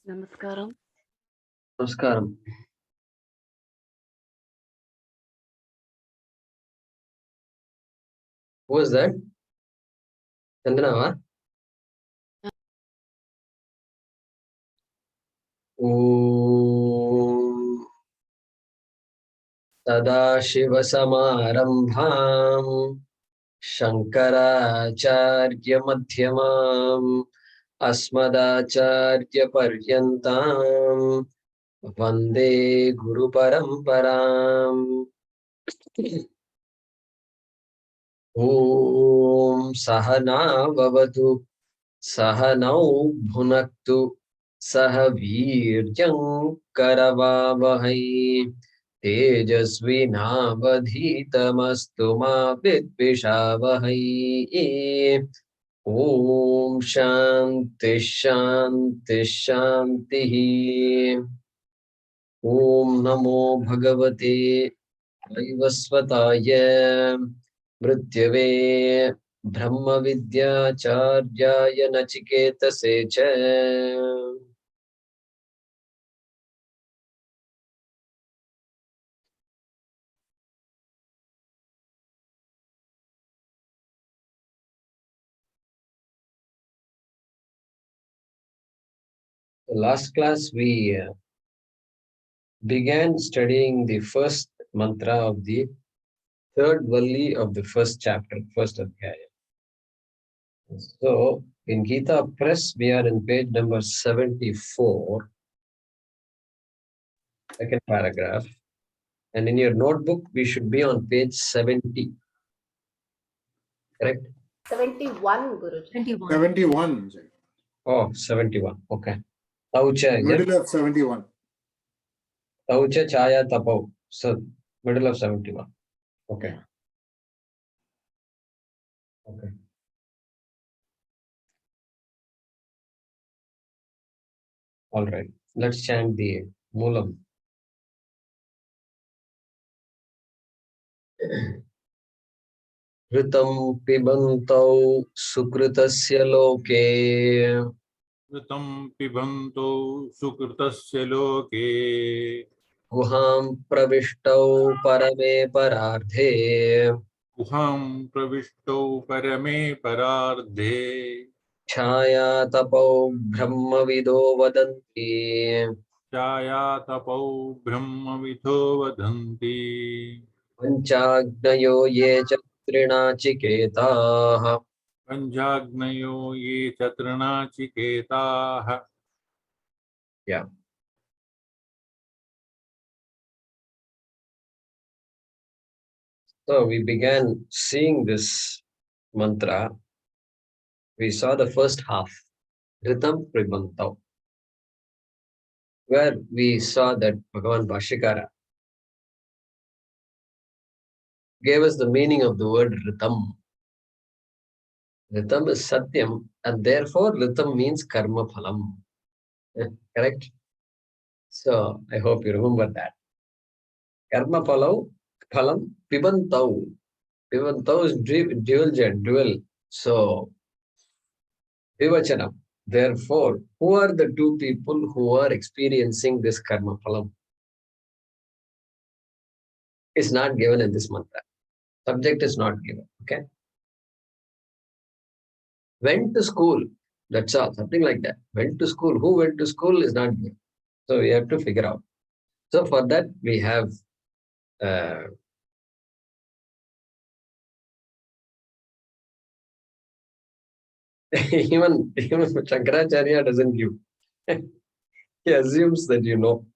Namaskaram. Namaskaram. Who was that? Chandana? Om Sadashivasamarambham Shankaracharya Madhyamam Asmadacharya Paryantam Vande Guru Paramparam. Om Sahana Vavatu Sahanau Bhunaktu Sahaviryam Karavavahai Tejasvinavadhitamastu ma vidvishavahai. Om Shanti Shanti Shanti. Om Namo Bhagavate Vaivasvataya Mrityave Brahma Vidya Charyaya Nachiketase cha. Last class we began studying the first mantra of the third Valli of the first chapter, first Adhyaya. So in Gita Press we are in page number 74, second paragraph, and in your notebook we should be on page 70. Correct? 71, Guruji. 71. Oh, 71. Okay. Taucha, Middle of 71. Taucha Chaya Tapau. So, middle of 71. Okay. Okay. All right. Let's chant the Moolam. Ritam pibantau sukritasya loke. Ritam pibanto sukritasya loke. Guham pravishtav parame parardhe. Guham pravishtav parame parardhe. Chaya tapau brahmavido vadanti. Chaya tapau brahmavidho vadanti. Panchagnayo ye chatrinachiketaha. Panjagnayo ye chatrunachiketaha. Yeah. So we began seeing this mantra. We saw the first half, Ritam Pribantav, where we saw that Bhagavan Bhaashyakara gave us the meaning of the word Ritam. Ritam is Satyam, and therefore Ritam means Karma Phalam. Correct? So I hope you remember that. Karma Phalam, Pibantav. Pibantav is dual. So, Vivachanam. Therefore, who are the two people who are experiencing this karma phalam? It's not given in this mantra. Subject is not given. Okay. Went to school. That's all. Something like that. Went to school. Who went to school is not given. So we have to figure out. So for that we have even Shankaracharya doesn't give. He assumes that you know.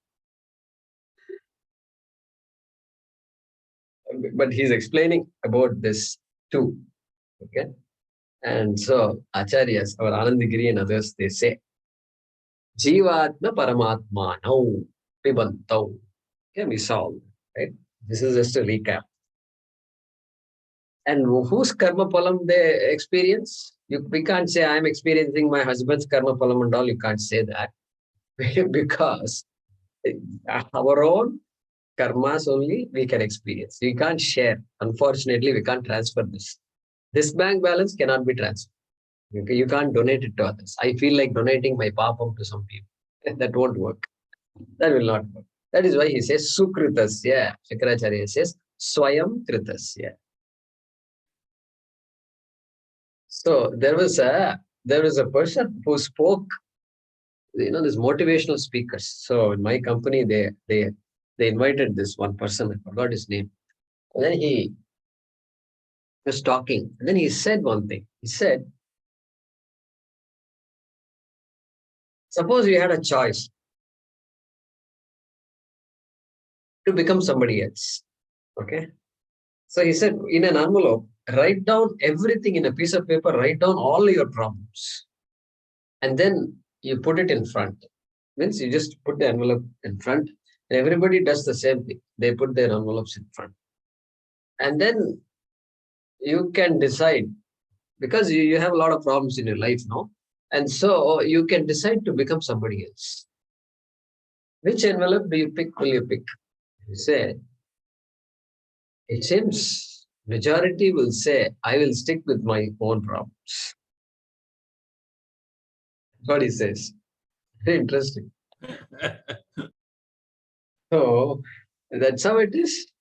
But he's explaining about this too. Okay. And so Acharyas, our Anandagiri and others, they say, Jivatma Paramatmanau Pibantau. Can be solved. Right? This is just a recap. And whose karma palam they experience? We can't say I'm experiencing my husband's karma palam and all. You can't say that. Because our own karmas only we can experience. We can't share. Unfortunately, we can't transfer this. This bank balance cannot be transferred. You can't donate it to others. I feel like donating my papam to some people. That won't work. That will not work. That is why he says Sukritasya. Shankaracharya says Swayam Kritasya. So there was a person who spoke, this motivational speakers. So in my company, they invited this one person, I forgot his name. And then he was talking. And then he said one thing. He said, suppose you had a choice to become somebody else. Okay. So he said, in an envelope, write down everything in a piece of paper, write down all your problems. And then you put it in front. Means you just put the envelope in front, and everybody does the same thing. They put their envelopes in front. And then you can decide, because you have a lot of problems in your life now. And so you can decide to become somebody else. Which envelope do you pick? Will you pick? You say, it seems majority will say, I will stick with my own problems. That's what he says. Very interesting. So that's how it is.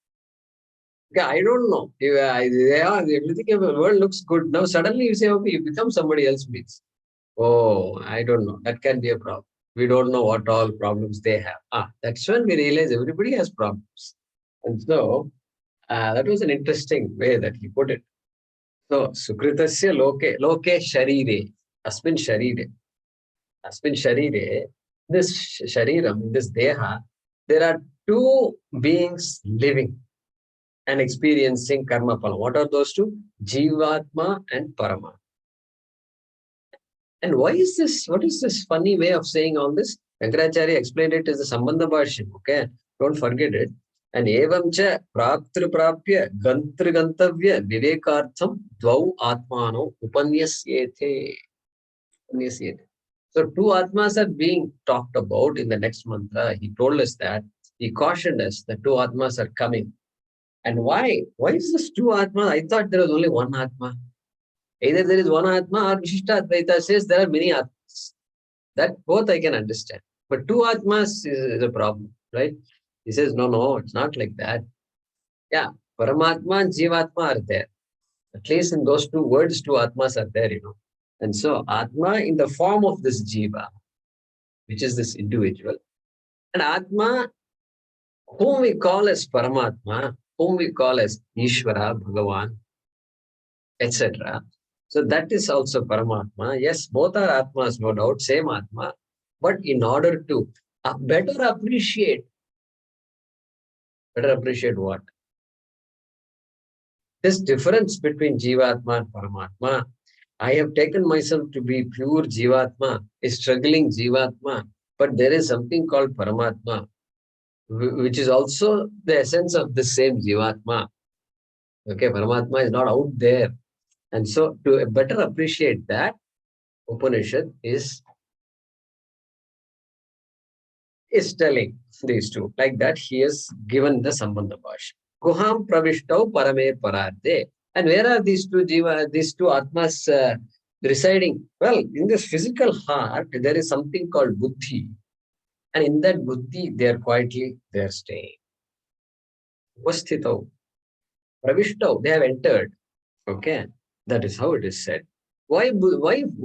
Yeah, I don't know. Everything in the world looks good. Now suddenly you say, okay, you become somebody else means. Oh, I don't know. That can be a problem. We don't know what all problems they have. That's when we realize everybody has problems. And so that was an interesting way that he put it. So Sukritasya loke sharire, asmin sharire. Asmin sharire, this shariram, this deha, there are two beings living and experiencing karma phala. What are those two? Jivatma and Parama. And why is this? What is this funny way of saying all this? Shankaracharya explained it as the Sambandha Bhaashyam. Okay, don't forget it. And evam cha praptru prapya gantru gantavya vivekartham dvau atmano upanyasyete. So two atmas are being talked about in the next mantra. He told us that. He cautioned us that two atmas are coming. And why? Why is this two atma? I thought there was only one atma. Either there is one atma or Vishishta Advaita says there are many atmas. That both I can understand. But two atmas is a problem, right? He says, no, it's not like that. Yeah, Paramatma and Jivatma are there. At least in those two words, two atmas are there, And so Atma in the form of this Jiva, which is this individual, and Atma, whom we call as Paramatma, whom we call as Ishvara, Bhagavan, etc. So that is also Paramatma. Yes, both are Atmas, no doubt, same Atma. But in order to better appreciate what? This difference between Jivatma and Paramatma. I have taken myself to be pure Jivatma, a struggling Jivatma, but there is something called Paramatma, which is also the essence of the same Jivatma. Okay, Paramatma is not out there. And so to better appreciate that, Upanishad is telling these two. Like that, he has given the Sambandha Bhaashyam. Guham pravishtau parame pararde. And where are these two atmas residing? Well, in this physical heart, there is something called buddhi. And in that buddhi, they are staying. Upasthitau. Pravishtau, they have entered. Okay. That is how it is said. Why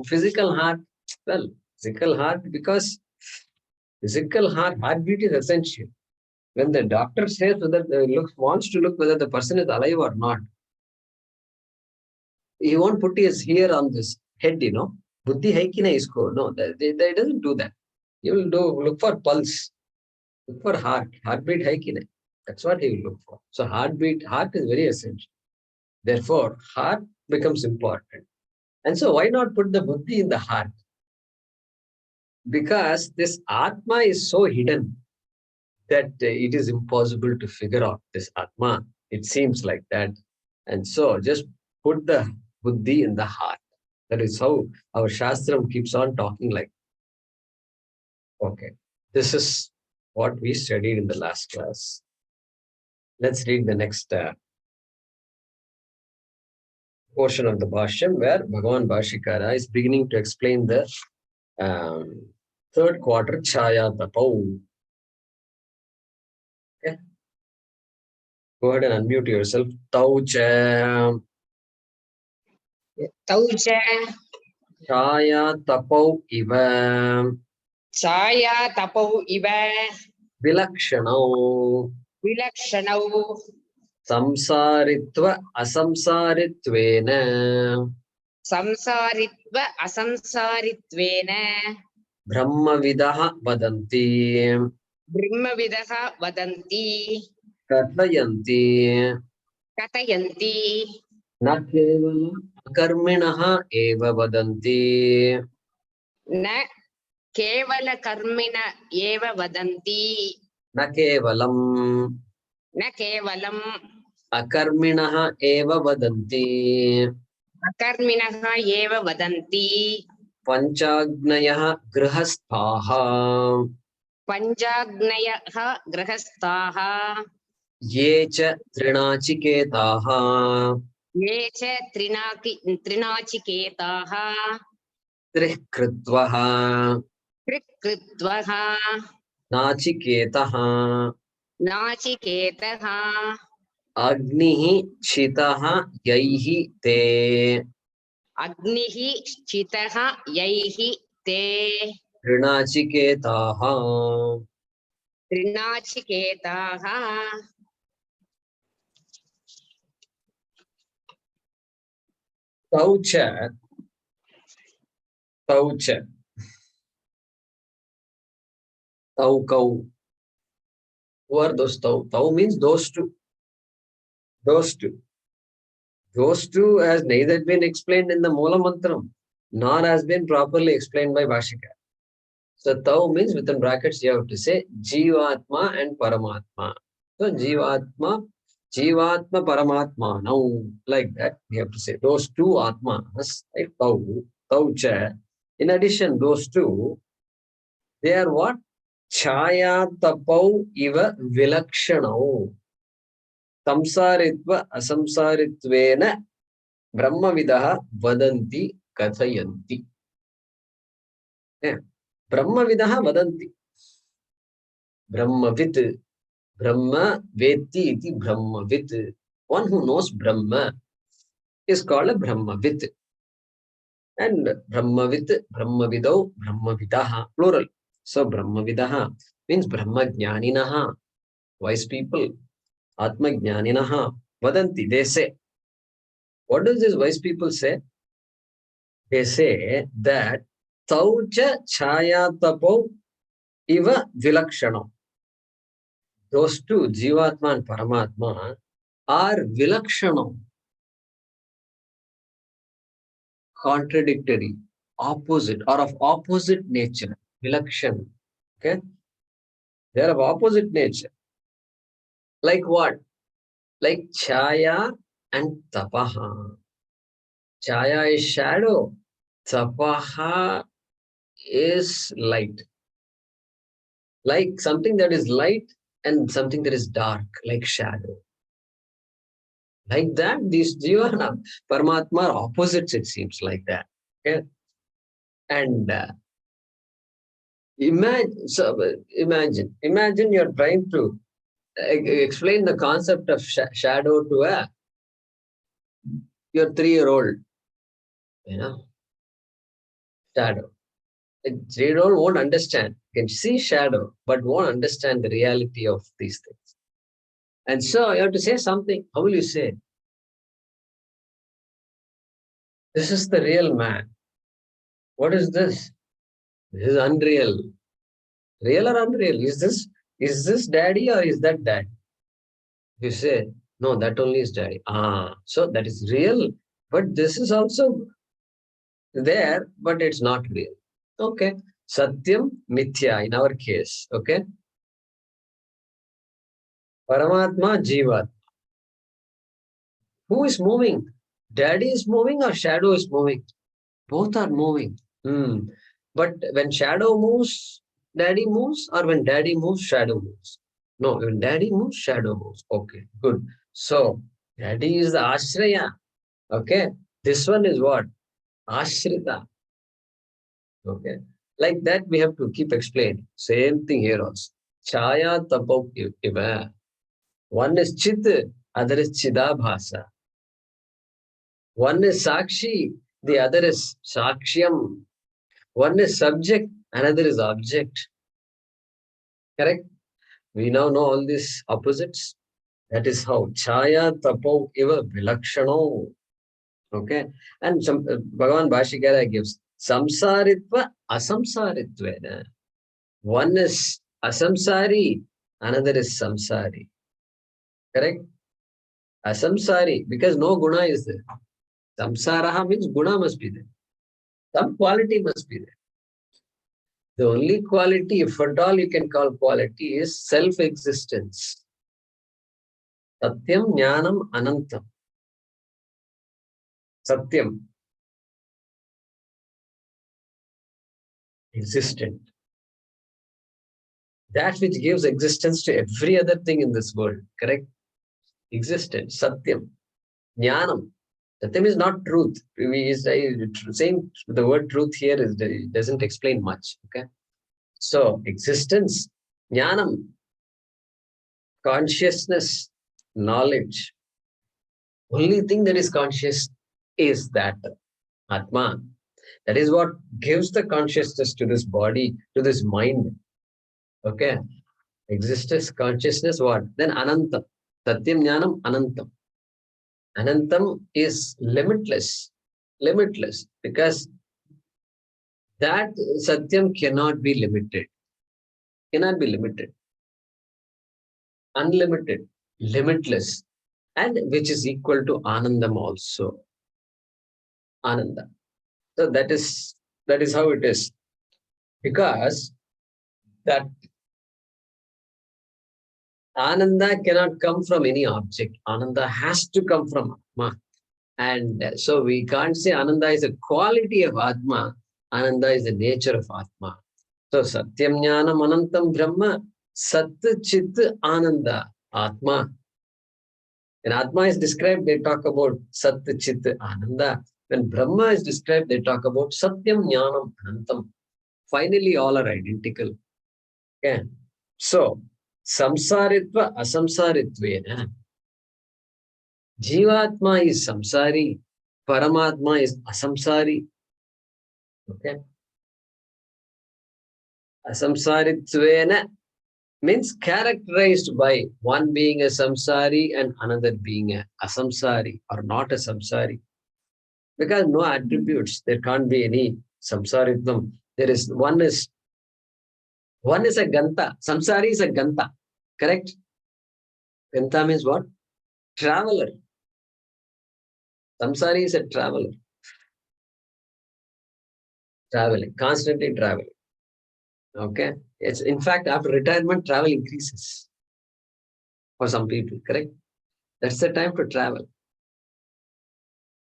physical heart? Well, physical heart, because physical heartbeat is essential. When the doctor says wants to look whether the person is alive or not, he won't put his ear on this head, Buddhi hai ki nahi isko. No, they doesn't do that. He will look for pulse, look for heartbeat hai ki nahi. That's what he will look for. So heart is very essential. Therefore, heart becomes important. And so why not put the buddhi in the heart? Because this Atma is so hidden that it is impossible to figure out this Atma. It seems like that. And so just put the buddhi in the heart. That is how our Shastram keeps on talking like. Okay. This is what we studied in the last class. Let's read the next portion of the Bhaashyam where Bhagavan Bhashyakara is beginning to explain the Third quarter, Chaya Tapau. Okay. Go ahead and unmute yourself. Taucha. Tau cha Chaya Tapau Iva. chaya tapau iva Vilakshanau. vilakshanau Samsaritva asamsaritvena. samsaritva asamsaritvena Brahmavidaha vadanti. brahmavidaha vadanti Kathayanti. katayanti Na kevalam akarminaha eva vadanti. na kevala karmina eva vadanti Na kevalam na kevalam akarminaha eva vadanti. akarminaha eva vadanti Panchagnayah grihasthaha. panchagnayah grahasthaha Ye cha trinachiketaha. ye cha trinachiketaha Trih kritvaha. कृत्वः Nachiketaha. नाचिकेतः Agnihi chitaha yaihi te. अग्निः चितः यैः ते Trinachiketaha. त्रिनाचिकेताः Taucha. Taucha. Taukau. Who are those tau? Tau means those two. Those two. Those two has neither been explained in the Moola Mantram, nor has been properly explained by Bhashika. So Tau means within brackets you have to say Jivatma and Paramatma. So Jivatma, Paramatma. Now like that we have to say those two Atmas, like Tau, Taucha. In addition, those two, they are what? Chaya Tapau Iva Vilakshanau. Samsaritva Asamsaritvena Brahmavidaha Vadanti Kathayanti. Yeah. Brahmavidaha Vadanti. Brahmavit. Brahma Veti iti Brahmavit. One who knows Brahma is called a Brahmavit. And Brahmavit, Brahmavidau, Brahmavidaha, plural. So Brahmavidaha means Brahmajnaninaha, wise people. Atmajnaninaha, Vadanti, they say. What does these wise people say? They say that Taucha Chaya Tapo Iva Vilakshanam. Those two, Jivatma and Paramatma, are Vilakshanam, contradictory, opposite, or of opposite nature. Vilakshan. Okay? They are of opposite nature. Like what? Like Chaya and Tapaha. Chaya is shadow. Tapaha is light. Like something that is light and something that is dark, like shadow. Like that, these Jivana, Paramatma are opposites, it seems like that. Okay? And imagine you're trying to explain the concept of shadow to your 3-year-old, shadow. A 3-year-old won't understand. Can see shadow, but won't understand the reality of these things. And so you have to say something. How will you say? This is the real man. What is this? This is unreal. Real or unreal? Is this daddy or is that dad? You say, no, that only is daddy. So that is real, but this is also there, but it's not real. Okay. Satyam Mithya in our case. Okay. Paramatma Jivat. Who is moving? Daddy is moving or shadow is moving? Both are moving. But when shadow moves, daddy moves, or when daddy moves, shadow moves? No, when daddy moves, shadow moves. Okay, good. So, daddy is the Ashraya. Okay, this one is what? Ashrita. Okay, Like that, we have to keep explaining. Same thing here also. Chaya tapo iva. One is chit, other is chidabhasa. One is sakshi, the other is sakshyam. One is subject, another is object. Correct? We now know all these opposites. That is how chaya tapo iva vilakshano. Okay? And some Bhagavan Bhashyakara gives samsaritva asamsaritvena. One is asamsari, another is samsari. Correct? Asamsari, because no guna is there. Samsaraha means guna must be there. Some quality must be there. The only quality, if at all you can call quality, is self-existence. Satyam, Jnanam, Anantam. Satyam. Existent. That which gives existence to every other thing in this world. Correct? Existence. Satyam. Jnanam. Satyam is not truth. Saying the word truth here doesn't explain much. Okay? So, existence, jnanam, consciousness, knowledge. Only thing that is conscious is that Atma. That is what gives the consciousness to this body, to this mind. Okay? Existence, consciousness, what? Then Anantam. Satyam, jnanam, Anantam. Anantam is limitless. Limitless. Because that Satyam cannot be limited. Cannot be limited. Unlimited. Limitless. And which is equal to Anandam also. Ananda. So that is how it is. Because that Ananda cannot come from any object. Ananda has to come from Atma. And so we can't say Ananda is a quality of Atma. Ananda is the nature of Atma. So Satyam Jnanam Anantam Brahma Sat Chit Ananda Atma. When Atma is described, they talk about Sat Chit Ananda. When Brahma is described, they talk about Satyam Jnanam Anantam. Finally, all are identical. Okay. So, samsaritva asamsaritvena. Jivatma is samsari, Paramatma is asamsari. Okay. Asamsaritvena means characterized by one being a samsari and another being a asamsari or not a samsari. Because no attributes, there can't be any samsaritvam. There is one is a ganta. Samsari is a ganta. Correct? Ganta means what? Traveler. Samsari is a traveler. Traveling, constantly traveling. Okay? It's in fact, after retirement, travel increases for some people, correct? That's the time to travel.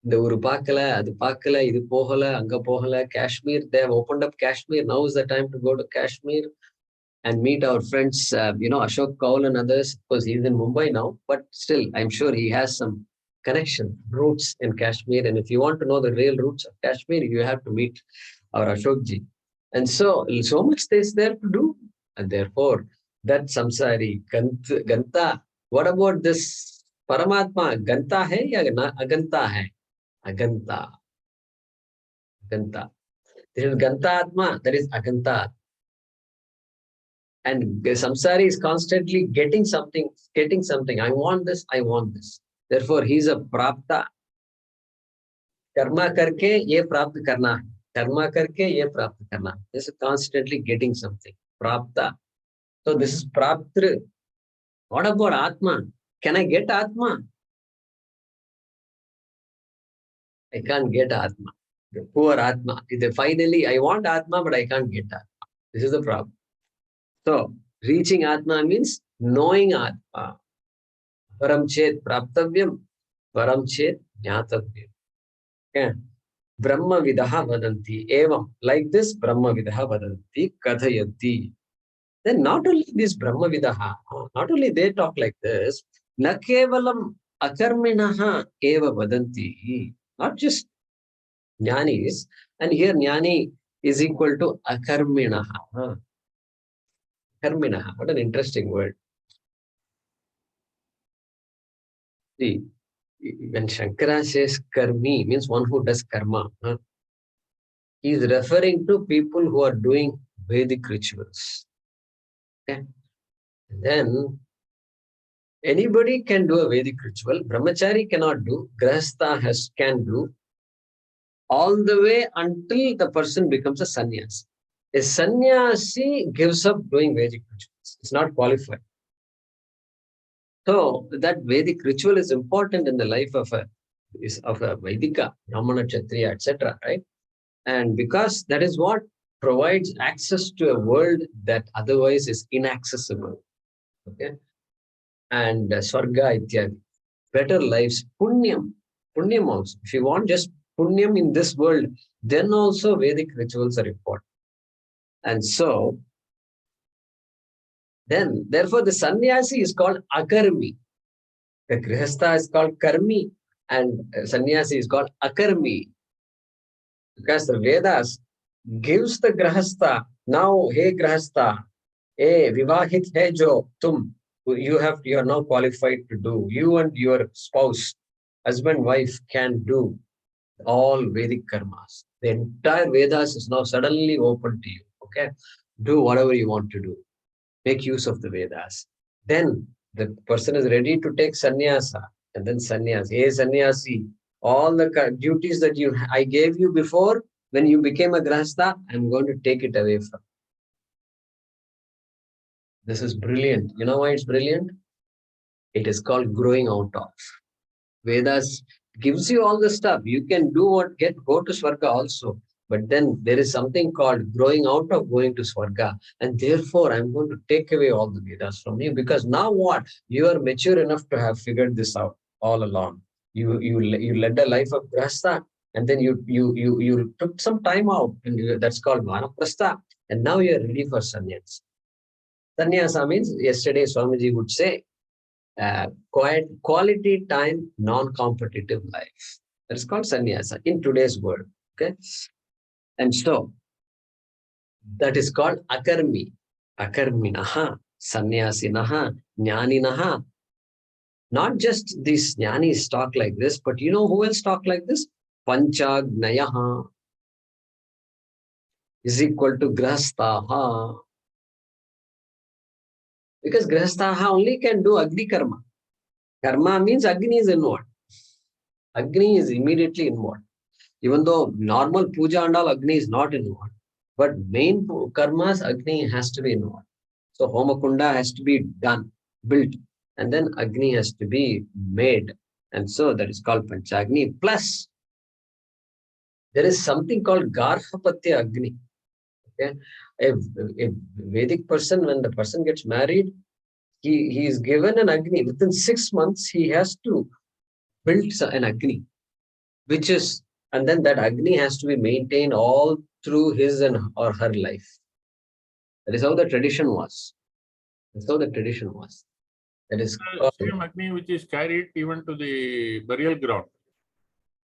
The uru paakala, adu paakala, idu pohala, anga pohala, Kashmir. They have opened up Kashmir. Now is the time to go to Kashmir and meet our friends, Ashok Kaul and others, because he's in Mumbai now. But still, I'm sure he has some connection, roots in Kashmir. And if you want to know the real roots of Kashmir, you have to meet our Ashokji. And so much is there to do. And therefore, that samsari, ganta. What about this Paramatma? Ganta hai ya aganta hai? Aganta. Ganta. There is Ganta Atma, that is Aganta. And the samsari is constantly getting something. I want this, I want this. Therefore, he is a prapta. Karma karke ye prapt karna. Karma karke ye prapt karna. This is constantly getting something. Prapta. So this is praptra. What about Atma? Can I get Atma? I can't get Atma. The poor Atma. Finally, I want Atma, but I can't get Atma. This is the problem. So, reaching Atma means knowing Atma. Param chet praptavyam, param chet jnatavyam. Okay. Brahma vidaha vadanti. Evam. Like this, Brahma vidaha vadanti kathayanti. Then not only this Brahma vidaha, not only they talk like this, na kevalam akarminaha eva vadanti. Not just jnanis. And here jnani is equal to akarminaha. Karminaha. What an interesting word. See, when Shankara says karmi, means one who does karma. He is referring to people who are doing Vedic rituals. Okay? Then anybody can do a Vedic ritual. Brahmachari cannot do. Grahastha can do. All the way until the person becomes a sannyasi. A sannyasi gives up doing Vedic rituals. It's not qualified. So that Vedic ritual is important in the life of a Vedika, Brahmana, Kshatriya, etc. Right? And because that is what provides access to a world that otherwise is inaccessible. Okay? And Swarga Ityadi, better lives, Punyam also. If you want just Punyam in this world, then also Vedic rituals are important. And so, then, therefore, the sannyasi is called akarmi. The grihastha is called karmi, and sannyasi is called akarmi. Because the Vedas gives the grihastha, now, hey grihastha, hey vivahit hai jo tum, you are now qualified to do. You and your spouse, husband, wife can do all Vedic karmas. The entire Vedas is now suddenly open to you. Okay, do whatever you want to do. Make use of the Vedas. Then the person is ready to take sannyasa, and then sannyasi. Hey sannyasi, all the duties that I gave you before when you became a grahastha, I'm going to take it away from. This is brilliant. You know why it's brilliant? It is called growing out of. Vedas gives you all the stuff. You can do go to Swarga also. But then there is something called growing out of going to Swarga. And therefore, I'm going to take away all the Vedas from you. Because now what? You are mature enough to have figured this out all along. You led a life of grahastha. And then you took some time out. And that's called vanaprastha. And now you're ready for sannyas. Sannyasa means, yesterday Swamiji would say, quality time, non-competitive life. That is called sannyasa in today's world. Okay, and so that is called akarmi, akarminaha, sannyasinaha, jnaninaha. Not just these jnanis talk like this, but you know who else talk like this? Panchagnayaha is equal to grahasthaha. Because grahasthaha only can do agni karma. Karma means Agni is involved. Agni is immediately involved. Even though normal puja and all, Agni is not involved. But main karmas, Agni has to be involved. So Homakunda has to be done, built. And then Agni has to be made. And so that is called Panchagni. Plus, there is something called Garhapatya Agni. Okay? A Vedic person, when the person gets married, he is given an Agni. Within 6 months, he has to build an Agni, which is, and then that Agni has to be maintained all through his or her life. That is how the tradition was. That's how the tradition was. That is The same Agni which is carried even to the burial ground.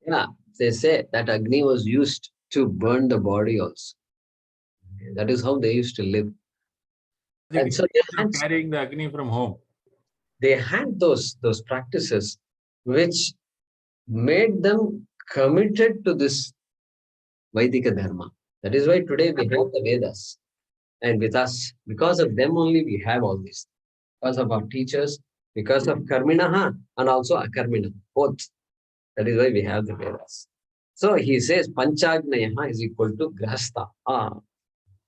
Yeah, they say that Agni was used to burn the body also. That is how they used to live. And so Carrying the Agni from home. They had those practices which made them committed to this Vaidika Dharma. That is why today we have the Vedas. And with us, because of them only we have all this. Because of our teachers, because of Karminaha and also Akarminaha, both. That is why we have the Vedas. So he says Panchagnayaha is equal to Grahastha.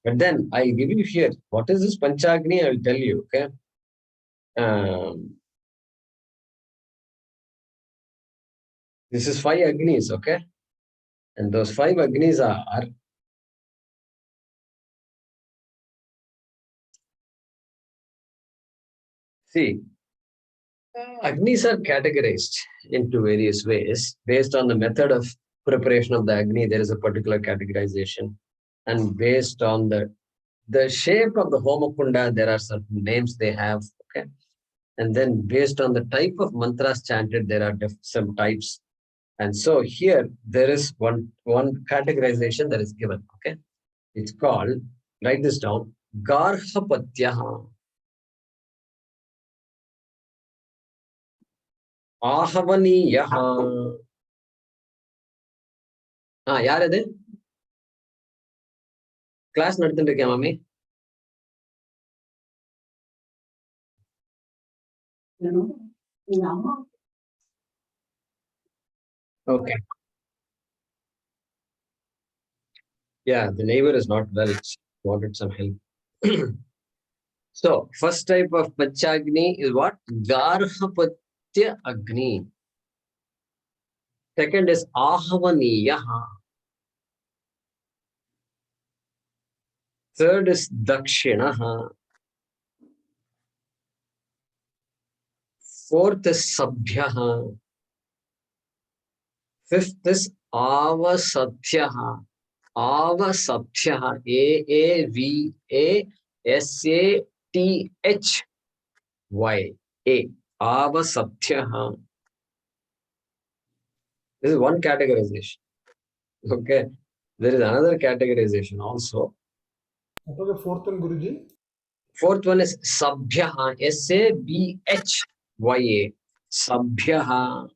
But then I give you here, what is this Panchagni? I will tell you, okay? This is 5 Agnis, okay? And those 5 Agnis are see, Agnis are categorized into various ways. Based on the method of preparation of the Agni, there is a particular categorization. And based on the shape of the Homakunda, there are certain names they have, okay? And then based on the type of mantras chanted, there are some types. And so here, there is one categorization that is given, okay? It's called, write this down, Garhapatyaha. Ahavaniyaha. Yaar adu? Class nadutundrukken mami. Okay. Yeah, the neighbor is not well. She wanted some help. So, first type of Panchagni is what? Garhapatya Agni. Second is Ahavaniyaha. Third is Dakshinaha. Fourth is Sabhyaha. Fifth is Avasabhyaha. Avasabhyaha. A-A-V-A-S-A-T-H-Y-A. Avasabhyaha. This is one categorization. Okay. There is another categorization also. What was the fourth one, Guruji? Fourth one is Sabhyaha. S-A-B-H-Y-A. Sabhyaha.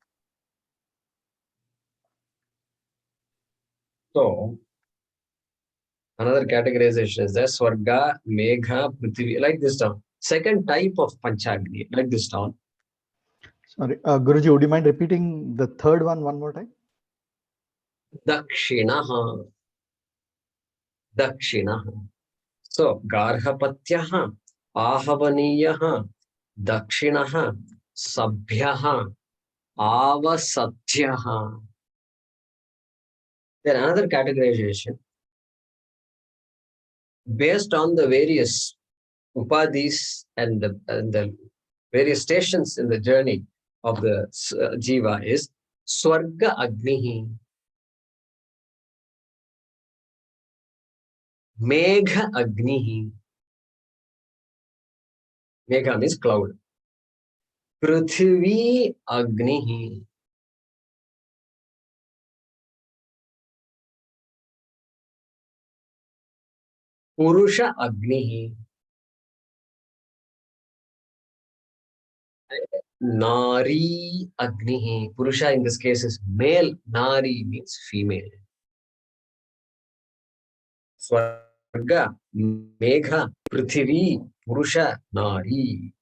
So, another categorization is there. Swarga, Megha, Prithvi. Like this down. Second type of Panchagni. Like this down. Sorry, Guruji, would you mind repeating the third one more time? Dakshinaha. Dakshinaha. So, Garhapatyaha, Ahavaniyaha, Dakshinaha, Sabhyaha, Avasatyaha. Then another categorization based on the various upadhis and the various stations in the journey of the jiva is Swarga Agnihi, Megha Agnihi. Megha means cloud. Prithvi Agnihi. Purusha Agnihi. Nari Agnihi. Purusha in this case is male. Nari means female. Swarga, Megha, Prithvi, Purusha, Nari.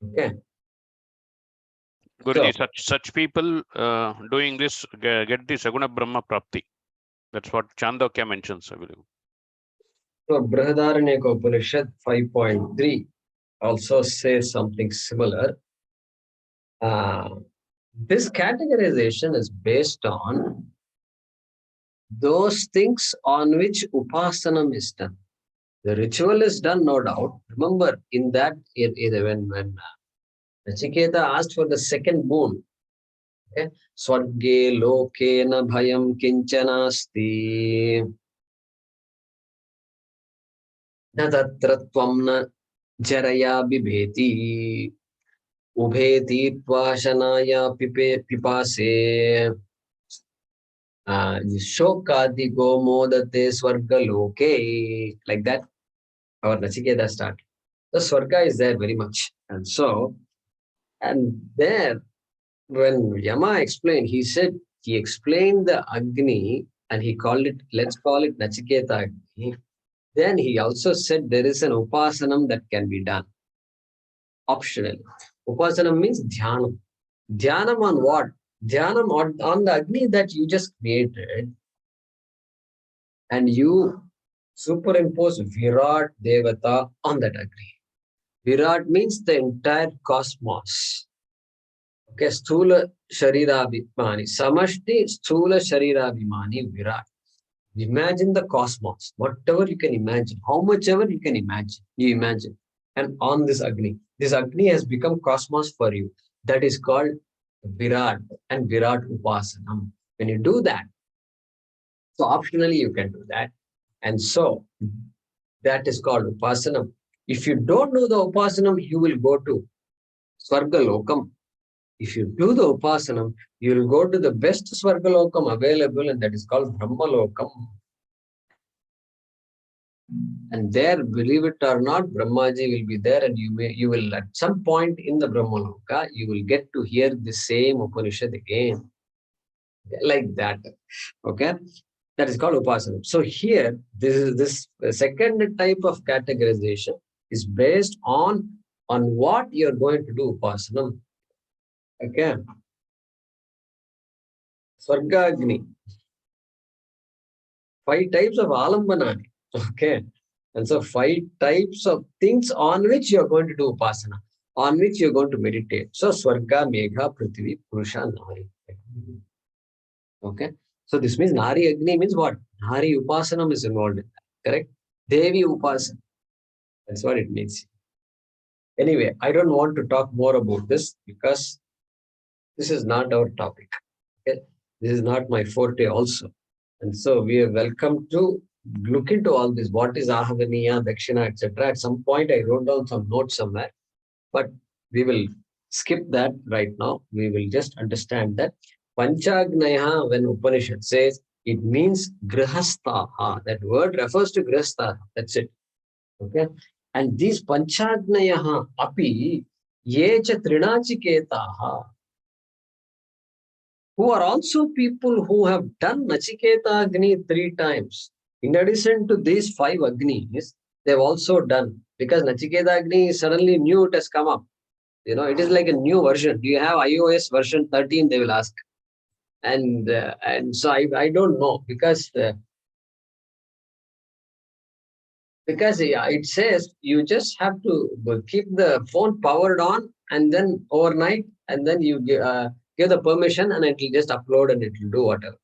Okay. Guruji, So, such people doing this get the Saguna Brahma Prapti. That's what Chandogya mentions, I believe. so Brihadaranyaka Upanishad 5.3 also says something similar. This categorization is based on those things on which Upasanam is done. The ritual is done, no doubt. Remember, in that, when Nachiketa asked for the second boon, okay? Swarge loke na bhayam kinchanasti. Na tatra tvam na jaraya bibheti. Ubheti tvashanaya pipase. Shokadi go modate swarga loke. Like that, our Nachiketa started. The swarga is there very much. And so, and there, when Yama explained, he explained the Agni and he called it, let's call it Nachiketa Agni. Then he also said there is an Upasanam that can be done. Optional. Upasanam means Dhyanam. Dhyanam on what? Dhyanam on the Agni that you just created. And you superimpose Virat Devata on that Agni. Virat means the entire cosmos. Okay, Sthula Sharirabhimani. Samashti Sthula Sharirabhimani Virat. Imagine the cosmos, whatever you can imagine, how much ever you can imagine, you imagine. And on this Agni has become cosmos for you. That is called Virat and Virat Upasanam. When you do that, so optionally you can do that. And so that is called Upasanam. If you don't know the Upasanam, you will go to Swarga Lokam. If you do the Upasanam, you will go to the best Swargalokam available, and that is called Brahmalokam. And there, believe it or not, Brahmaji will be there, and you will at some point in the Brahmaloka, you will get to hear the same Upanishad again. Like that. Okay? That is called Upasanam. So here, this second type of categorization is based on what you're going to do Upasanam. Okay. Swargagni. 5 types of Alambanani. Okay. And so 5 types of things on which you're going to do Upasana, on which you're going to meditate. So Swarga, Megha, Prithvi, Purusha, Nari. Okay. So this means Nari Agni means what? Nari Upasanam is involved in that. Correct? Devi Upasana. That's what it means. Anyway, I don't want to talk more about this because this is not our topic. Okay? This is not my forte also. And so we are welcome to look into all this. What is Ahavaniya, Dakshina, etc. At some point, I wrote down some notes somewhere, but we will skip that right now. We will just understand that Panchagnaya, when Upanishad says, it means Grihastha. That word refers to Grihastha. That's it. Okay. And these Panchagnaya api yecha trinachiketaha, who are also people who have done Nachiketa Agni 3 times. In addition to these 5 Agnis, they've also done, because Nachiketa Agni is suddenly new, it has come up. You know, it is like a new version. Do you have iOS version 13? They will ask. And so I don't know, because it says you just have to keep the phone powered on and then overnight, and then you give the permission and it will just upload and it will do whatever.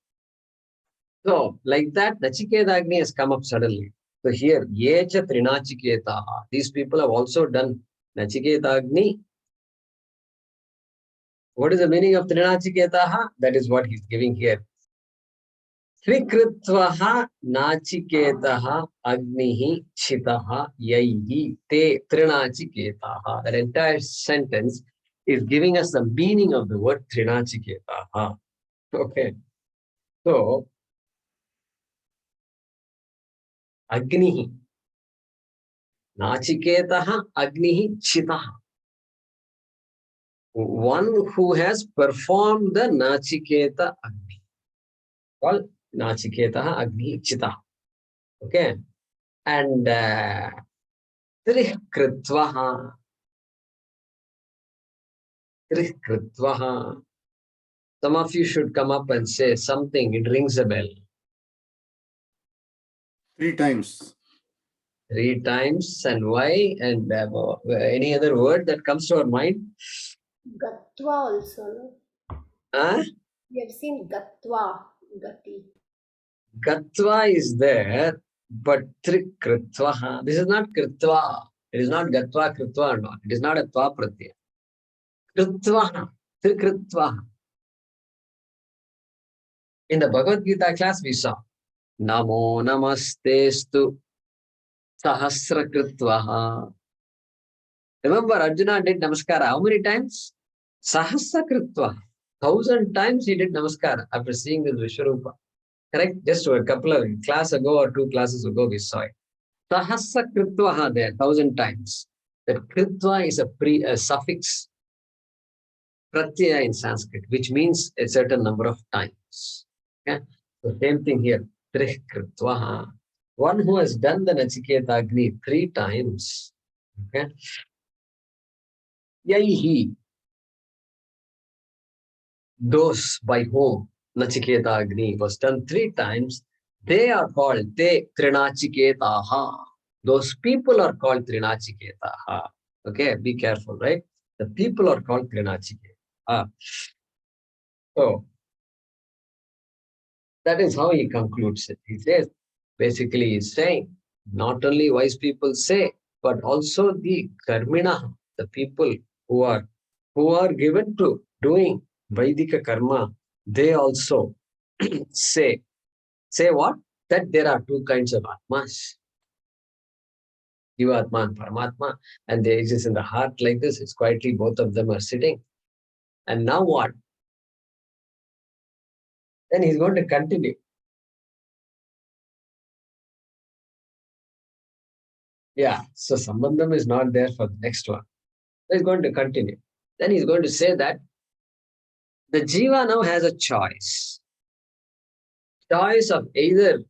So like that, Nachiketa Agni has come up suddenly. So here, Yecha Trinachiketa, these people have also done Nachiketa Agni. What is the meaning of Trinachiketa? That is what he's giving here. Trikritvaha Nachiketaha Agnihi Chitaha Yaihi Te Trinachiketaha. That entire sentence is giving us the meaning of the word Trinachiketaha. Okay. So, Agnihi. Nachiketaha Agnihi Chitaha. One who has performed the Nachiketa Agni. Called Nachiketaha Agni Chitaha. Okay. And Trih Kritvaha. Trih Kritvaha. Some of you should come up and say something. It rings a bell. 3 times. 3 times. And why? And any other word that comes to our mind? Gatva also, no? Huh? We have seen Gatva, Gati. Gatva is there, but Trikritvaha. This is not Kritva. It is not Gatva, Kritva, no. It is not a Tva Pratyaya. Kritvaha. Trikritvaha. In the Bhagavad Gita class, we saw Namo Namastestu Sahasrakritvaha. Remember, Arjuna did Namaskara how many times? Sahasrakritvaha. 1,000 times he did Namaskara after seeing this Vishwarupa. Correct? Just a couple of class ago or 2 classes ago, we saw it. Sahasrakritvaha there, 1,000 times. That Kritva is a suffix pratyaya in Sanskrit, which means a certain number of times. Okay? So same thing here. Trih Kritvaha. One who has done the Nachiketa Agni 3 times. Okay? Yaihi. Those by whom Nachiketa Agni was done 3 times, they are called Te Trinachiketaha. Those people are called Trinachiketaha. Okay, be careful, right? The people are called Trinachiketaha. So, that is how he concludes it. He says, basically he's saying, not only wise people say, but also the Karmina, the people who are given to doing Vaidika Karma, they also say what? That there are 2 kinds of Atmas. Jivatma and Paramatma, and they exist in the heart like this. It's quietly, both of them are sitting. And now what? Then he's going to continue. Yeah, so sambandham is not there for the next one. So he's going to continue. Then he's going to say that the jiva now has a choice. Choice of either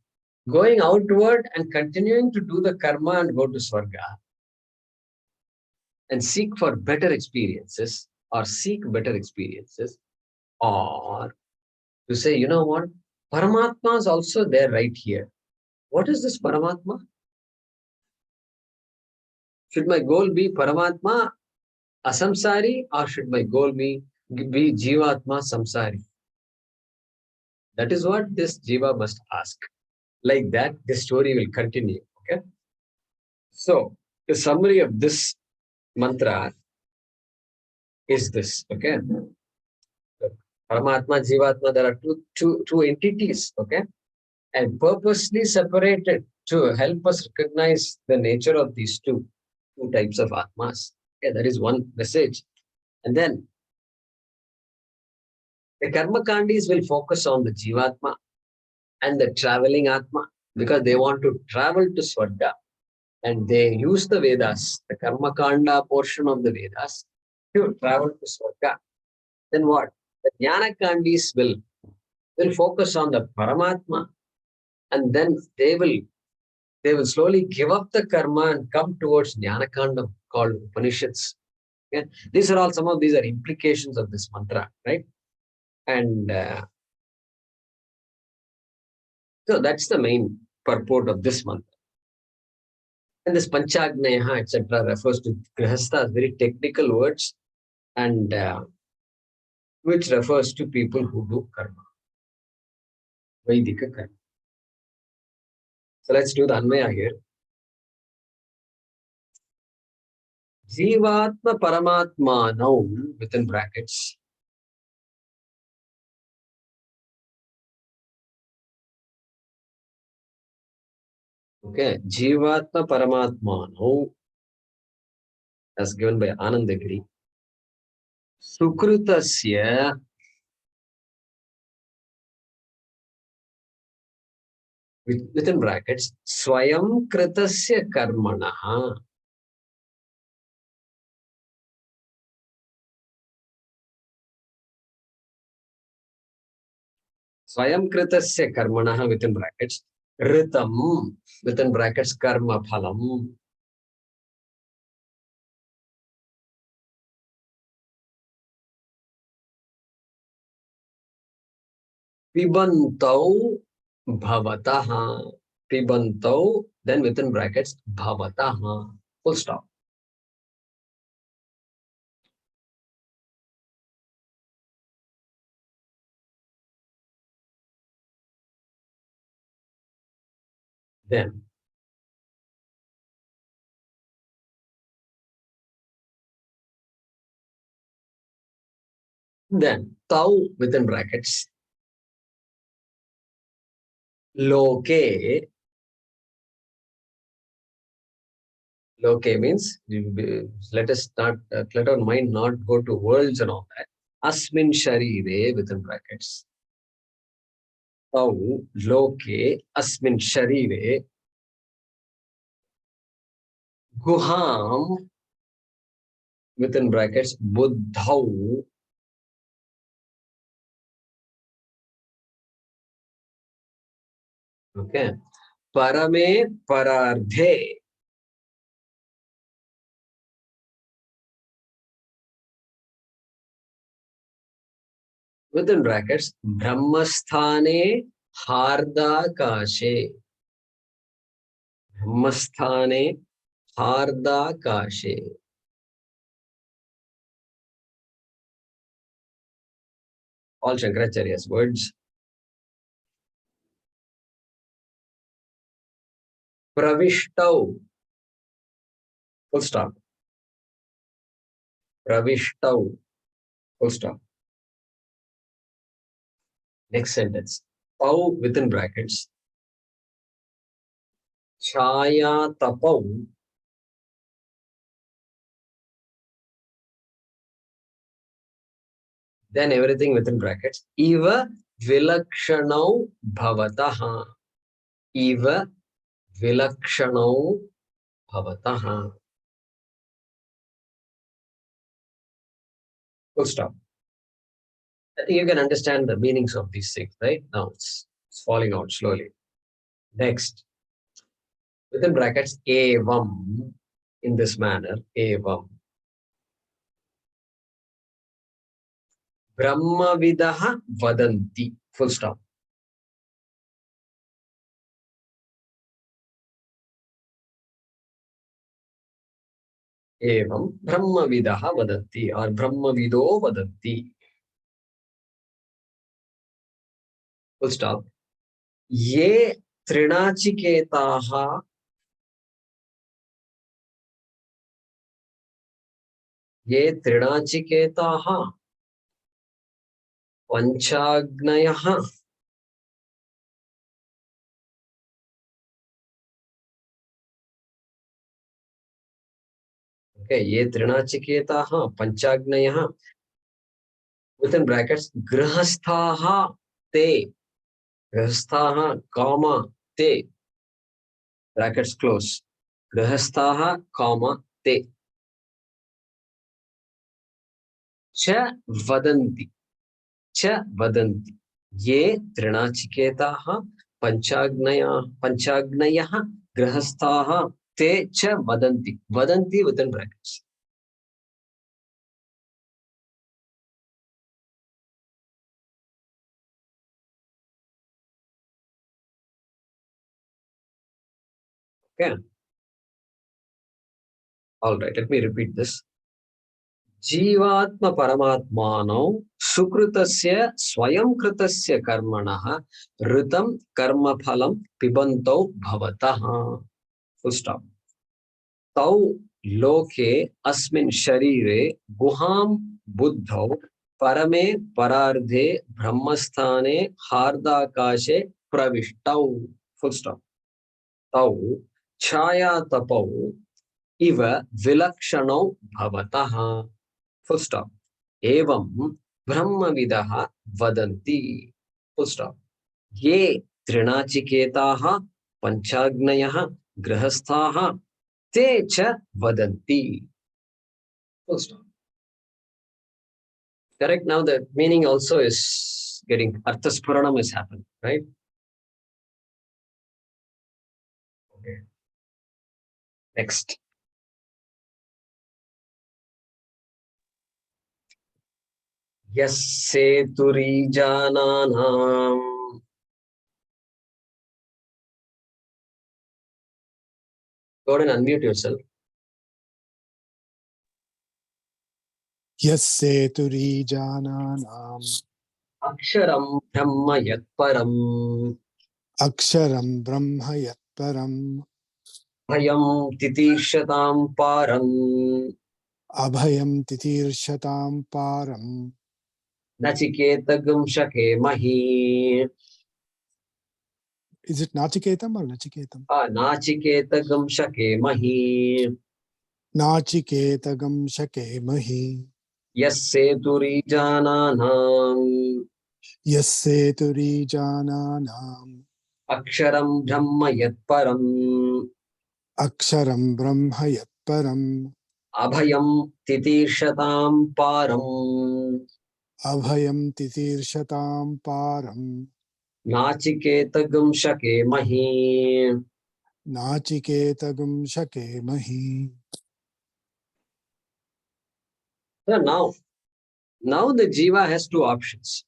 going outward and continuing to do the karma and go to Swarga and seek for better experiences, or seek better experiences, or to say, you know what, Paramatma is also there right here. What is this Paramatma? Should my goal be Paramatma asamsari, or should my goal be Jivatma samsari? That is what this jiva must ask. Like that, this story will continue. Okay. So the summary of this mantra is this. Okay. Paramatma, Jivatma, there are two entities. Okay. And purposely separated to help us recognize the nature of these two types of Atmas. Okay, that is one message. And then the Karma Kandis will focus on the Jivatma and the traveling Atma, because they want to travel to Swarga. And they use the Vedas, the Karma Kanda portion of the Vedas, to travel to Swarga. Then what? The Jnana Kandis will focus on the Paramatma, and then they will slowly give up the karma and come towards Jnana Kanda called Upanishads. Okay? These are all, some of these are implications of this mantra, right? And so that's the main purport of this mantra. And this Panchagnaya, etc., refers to Grihasthas, very technical words, and which refers to people who do karma, Vaidika karma. So let's do the Anvaya here. Jivatma Paramatma now, within brackets. Okay, Jivatma Paramatma now, as given by Anandagiri. Sukrutasya within brackets, Swayam Kritasya Karmanaha. Swayam Kritasya Karmanaha within brackets, Ritam within brackets, Karma Phalam. Pibantau Bhavataha. Pibantau, then within brackets, Bhavataha. Full stop. Then tau within brackets, Loke. Loke means let our mind not go to worlds and all that. Asmin Sharire within brackets. Tau Loke Asmin Sharire Guham within brackets Buddhau. Okay. Parame Parardhe. Within brackets, Brahmasthane Hardakashe. Brahmasthane Hardakashe. All Shankaracharya's words. Pravishtau. Full stop. Pravishtau. Full stop. Next sentence. Tau within brackets. Chaya tapau. then everything within brackets. Iva vilakshanau bhavataha. Iva vilakshanau bhavataha. Full stop. I think you can understand the meanings of these things, right? Now it's falling out slowly. Next, within brackets, evam, in this manner, evam. Brahmavidaha vadanti. Full stop. Evam brahmavidaha vadanti or brahmavido vadanti. Full stop. Ye trinachiketaha ye trinachiketaha panchagnayaha okay ye trinachiketaha panchagnayaha within brackets grahasthaha te grahasthaha comma te brackets close grahasthaha comma te cha vadanti ye trinachiketaha panchagnayah grahasthaha te cha vadanti within brackets. Okay. All right, let me repeat this. Jivatma paramatmano sukrutasya swayam kritasya karmanah ritam karma phalam pibanto bhavataha. Full stop. Tau loke asmin sharire guham buddhau parame parardhe brahmasthane hardakashe pravishtau. Full stop. Tau chaya tapau iva vilakshanau bhavataha. Full stop. Evam brahmavidaha vadanti. Full stop. Ye trinachiketaha panchagnayaha grahasthaha te cha vadanti. Full stop. Correct. Now the meaning also is getting arthaspuranam is happening, right? Okay. Next. Yasse turijananam. Go ahead and unmute yourself. Yasse turijananam Aksharam brahma yatparam. aksharam brahma yatparam Bhayam titishatam param. abhayam titirshatam param. Nachiketagam shake mahi. Is it Nachiketam or Nachiketam? Nachiketagam shake mahi. Nachiketagam shake mahi. Yasse turijananam. Yasse turijananam Aksharam brahma yatparam. aksharam brahma yatparam Abhayam titishatam param. abhayam titirshatam param. Nachiketagam shake mahi. Nachiketagam shake mahi. So now the jiva has two options.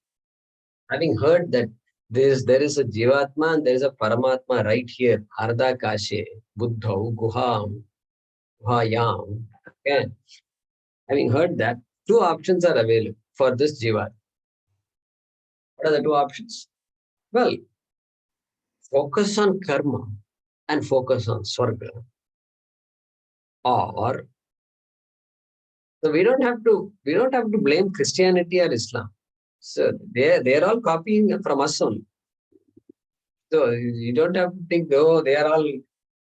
Having heard that there is a jivatma and there is a paramatma right here, ardakashe, buddhau, guham, guhayam. Okay. Having heard that, two options are available for this jiva. What are the two options? Well, focus on karma and focus on swarga. Or so we don't have to blame Christianity or Islam. So they're all copying from us only. So you don't have to think, oh, they are all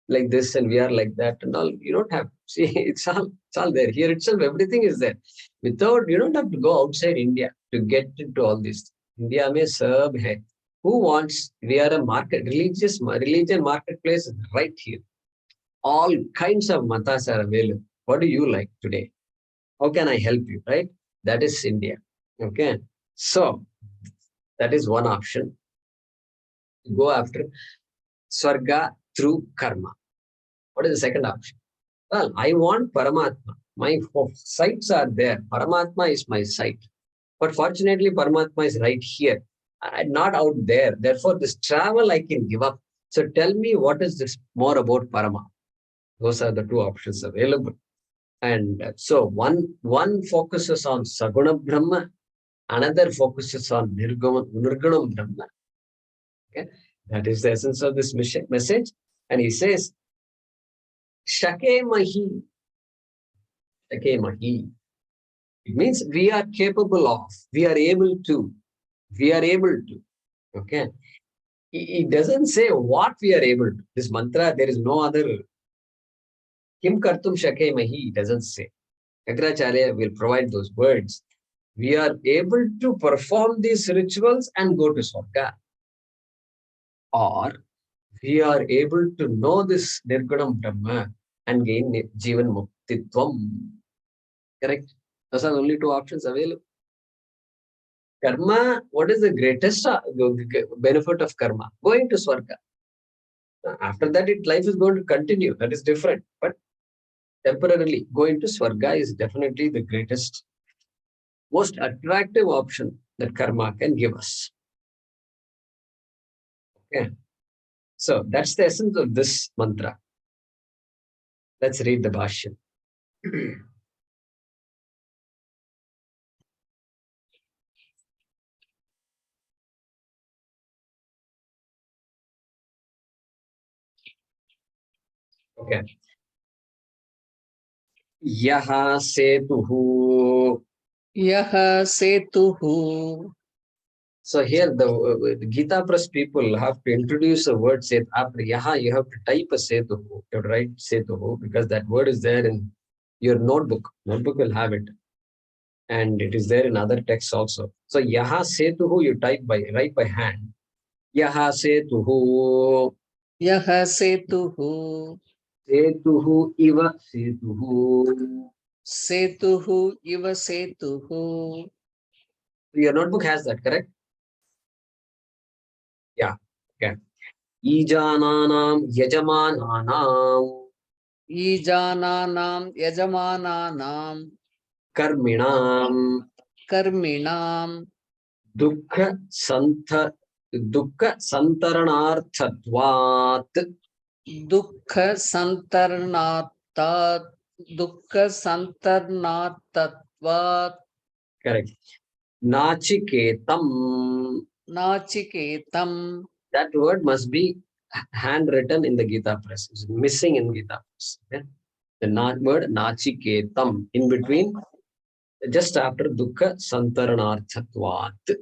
like this and we are like that and all. You don't have. See, it's all there. Here itself, everything is there. You don't have to go outside India. to get into all this. India mein sab hai. Who wants? We are a religion marketplace is right here. All kinds of matas are available. What do you like today? How can I help you? Right? That is India. Okay. So that is one option. Go after Swarga through karma. What is the second option? Well, I want Paramatma. My sights are there. Paramatma is my sight. But fortunately, Paramatma is right here. And not out there. Therefore, this travel I can give up. So tell me, what is this more about Parama? Those are the two options available. And so one focuses on Saguna Brahma, another focuses on Nirgunam Brahma. Okay? That is the essence of this message. And he says, Shake Mahi. Shake Mahi. It means we are capable of, we are able to. Okay. It doesn't say what we are able to. This mantra, there is no other. Kim kartum shake mahi, it doesn't say. Shankaracharya will provide those words. We are able to perform these rituals and go to Swarga. Or we are able to know this Nirgunam Brahma and gain Jivan Muktitvam. Correct? Those are only two options available. Karma, what is the greatest benefit of karma? Going to Swarga. After that, life is going to continue. That is different. But temporarily, going to Swarga is definitely the greatest, most attractive option that karma can give us. Okay. So that's the essence of this mantra. Let's read the Bhaashyam. Okay. Yaha setuhu. Yaha setuhu. So here the Gita Press people have to introduce a word set. After Yaha, you have to type a setuhu. You have to write setuhu because that word is there in your notebook. Notebook will have it. And it is there in other texts also. So Yaha setuhu, you write by hand. Yaha setuhu. Yaha setuhu. Setuhu iva setuhu. Setuhu iva setuhu. Your notebook has that, correct? Yeah. Okay. Ijananam yajamananam. Ijananam yajamananam. Karminam. Karminam. Dukkha santaranarthatvat. Dukkha santarnatat. Dukkha santarnatatvat. Correct. Nachiketam. Nachiketam. That word must be handwritten in the Gita Press. It's missing in Gita Press. Okay? The word Nachiketam in between, just after Dukkha Santaranarthatvat.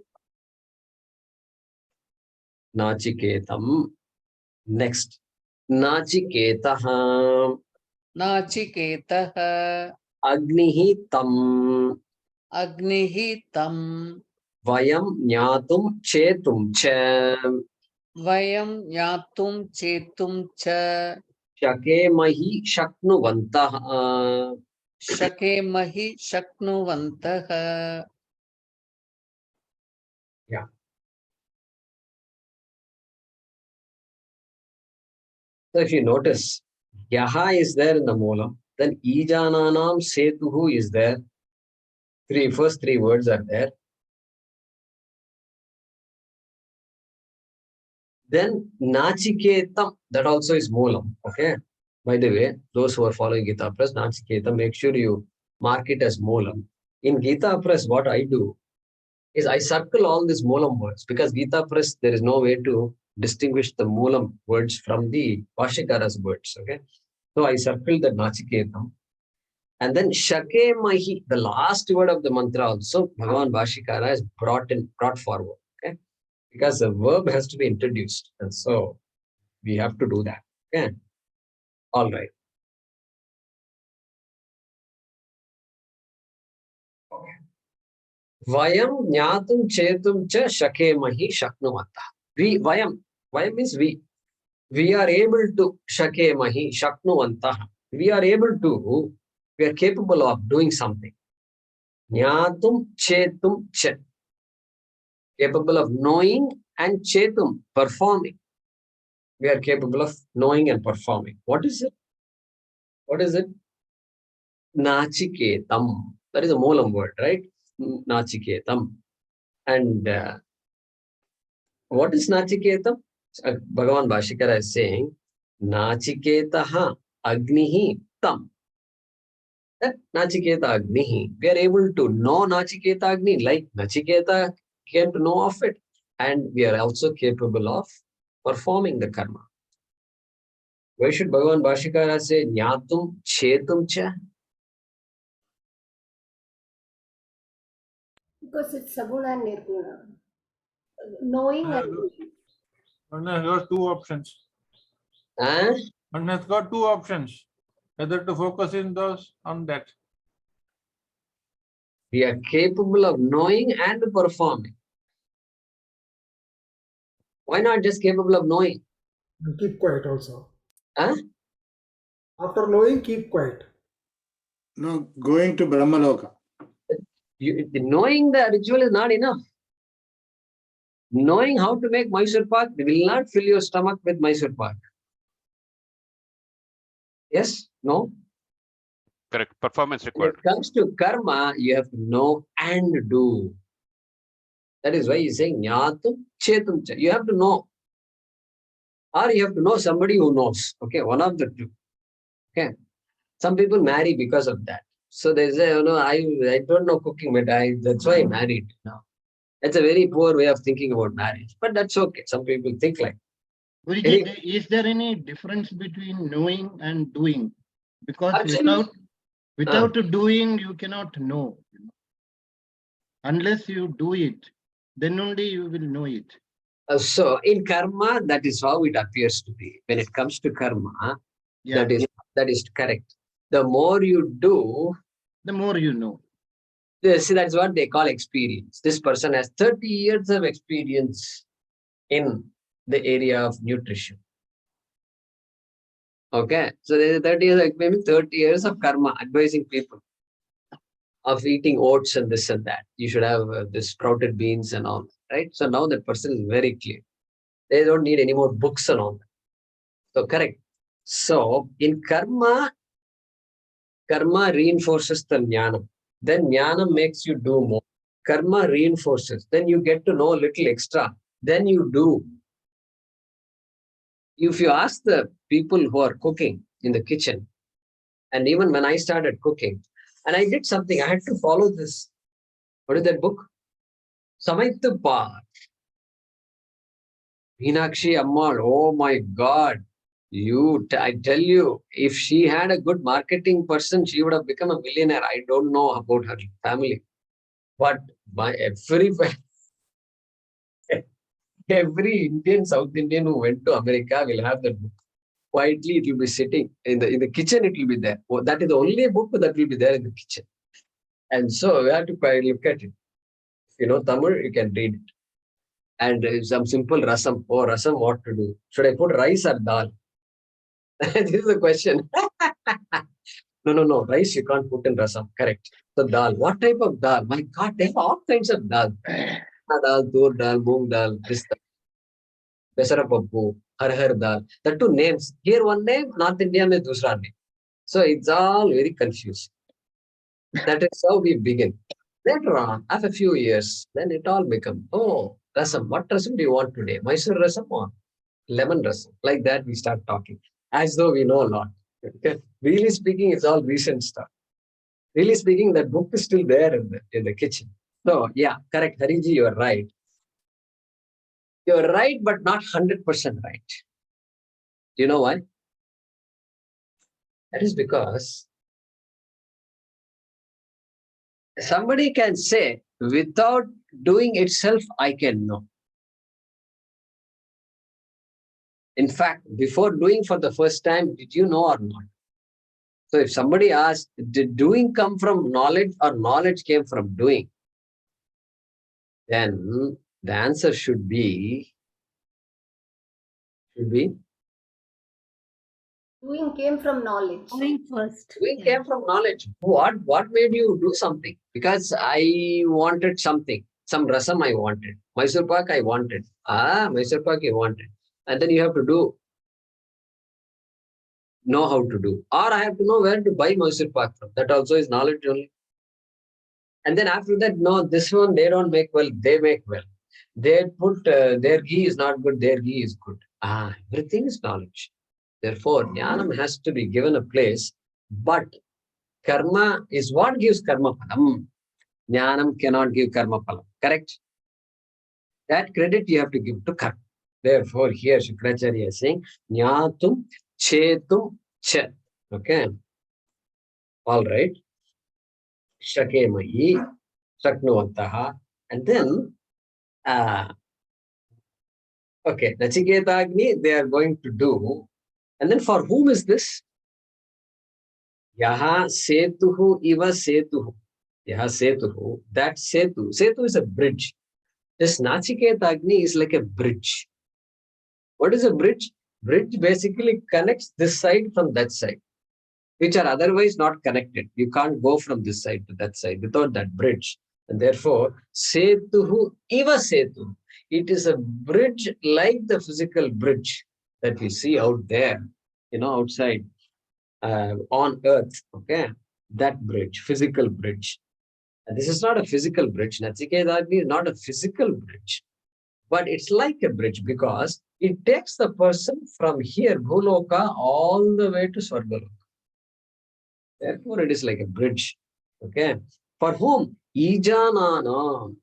Nachiketam. Next. Nachiketaha. Nachiketaha. Agnihi tam. Agnihi tam. Vayam Nyatum Chetum Cha. Vayam nyatum chetum cha. Shakemahi Shaknuvantaha. Shakemahi shaknuvantaha. Yeah. So if you notice, Yaha is there in the Moolam, then Ijananam Setuhu is there. First three words are there. Then Nachiketam, that also is Moolam. Okay. By the way, those who are following Gita Press, Nachiketam, make sure you mark it as Moolam. In Gita Press, what I do is I circle all these Moolam words because Gita Press, there is no way to distinguish the Moolam words from the Bhashyakara's words. Okay. So I circle the Nachiketam. And then Shake Mahi, the last word of the mantra also, Bhagavan Bhashyakara is brought forward. Okay. Because the verb has to be introduced. And so we have to do that. Okay. All right. Okay. Vayam Jnatum Chetum Cha Shakemahi Shaknumata. Vayam means we. We are able to Shakemahi Shaknuvantaha. We are capable of doing something. Jnatum Chetum Cha. Capable of knowing and Chetum, performing. We are capable of knowing and performing. What is it? What is it? Nachiketam. That is a Moolam word, right? Nachiketam. And what is Nachiketam? Bhagavan Bhaashyakara is saying, Nachiketaha Agnihi Tam. That Nachiketa Agnihi. We are able to know Nachiketa Agni like Nachiketa came to know of it. And we are also capable of performing the karma. Why should Bhagavan Bhaashyakara say Jnatum Chetum Cha? Because it's Saguna and Nirguna. Knowing and doing. One has got two options. Huh? One has got two options. Whether to focus in those on that. We are capable of knowing and performing. Why not just capable of knowing? And keep quiet also. Huh? After knowing, keep quiet. No, going to Brahmaloka. Knowing the ritual is not enough. Knowing how to make Mysore Pak will not fill your stomach with Mysore Pak. Yes? No? Correct. Performance When required. it comes to karma, you have to know and do. That is why he's saying Jnatum Chetum Cha. You have to know. Or you have to know somebody who knows. Okay, one of the two. Okay. Some people marry because of that. So they say, I don't know cooking, but that's why I married. No. That's a very poor way of thinking about marriage. But that's okay. Some people think like. Guruji, is there any difference between knowing and doing? Because Absolutely. without doing, you cannot know. Unless you do it, then only you will know it. So in karma, that is how it appears to be. When it comes to karma, Yeah. that is correct. The more you do, The more you know. see, that's what they call experience. This person has 30 years of experience in the area of nutrition. Okay, so there is 30 years, like maybe 30 years of karma, advising people of eating oats and this and that. You should have this sprouted beans and all, right? So now that person is very clear. They don't need any more books and all that. So correct. So in karma reinforces the jnana. Then jnana makes you do more. Karma reinforces. Then you get to know a little extra. Then you do. If you ask the people who are cooking in the kitchen, and even when I started cooking, and I did something, I had to follow this. What is that book? Samaitthuppa. Meenakshi Ammal. Oh my God. I tell you, if she had a good marketing person, she would have become a millionaire. I don't know about her family. But every Indian, South Indian who went to America will have that book. Quietly, it will be sitting in the kitchen. It will be there. That is the only book that will be there in the kitchen. And so we have to look at it. If you know Tamil, you can read it. And some simple rasam. Oh, rasam, what to do? Should I put rice or dal? This is the question. No. Rice you can't put in rasam. Correct. So dal. What type of dal? My God, they have all kinds of dal. Dal, tur dal, moong dal, this dal. Pesarapappu, har dal. That two names. Here one name, North India mein dusra name. So it's all very confusing. That is how we begin. Later on, after a few years, then it all becomes, oh, rasam. What rasam do you want today? Mysore rasam or lemon rasam? Like that we start talking. As though we know a lot. Okay. Really speaking, it's all recent stuff. Really speaking, that book is still there in the kitchen. So yeah, correct. Hariji, you're right. You're right, but not 100% right. Do you know why? That is because somebody can say, without doing itself, I can know. In fact, before doing for the first time, did you know or not? So if somebody asks, did doing come from knowledge or knowledge came from doing? then the answer should be Doing came from knowledge. Doing first. we came from knowledge. What made you do something? Because I wanted something. Some rasam I wanted. Mysore pak I wanted. Mysore pak you wanted. And then you have to know how to do. Or I have to know where to buy Mysore pak from. That also is knowledge only. And then after that, no, this one they don't make well, they make well. They put their ghee is not good, their ghee is good. Everything is knowledge. Therefore, jnanam has to be given a place, but karma is what gives karma phalam. Jnanam cannot give karma phalam. Correct? That credit you have to give to karma. Therefore, here Shukracharya is saying, jnatum chetum cha. Okay. All right. Shakemayi, shaknuvantaha. And then, okay, Nachiketagni, they are going to do. And then for whom is this? Yaha setuhu iva setuhu. Yaha setuhu, that setu. Setu is a bridge. This Nachiketagni is like a bridge. What is a bridge? Bridge basically connects this side from that side, which are otherwise not connected. You can't go from this side to that side without that bridge. And therefore, setuhu iva setu. It is a bridge like the physical bridge that we see out there, outside on earth. Okay, that bridge, physical bridge. And this is not a physical bridge. Nachiketagni is not a physical bridge, but it's like a bridge because it takes the person from here, Bhuloka, all the way to Swargaloka. Therefore, it is like a bridge. Okay. For whom? Ijananam.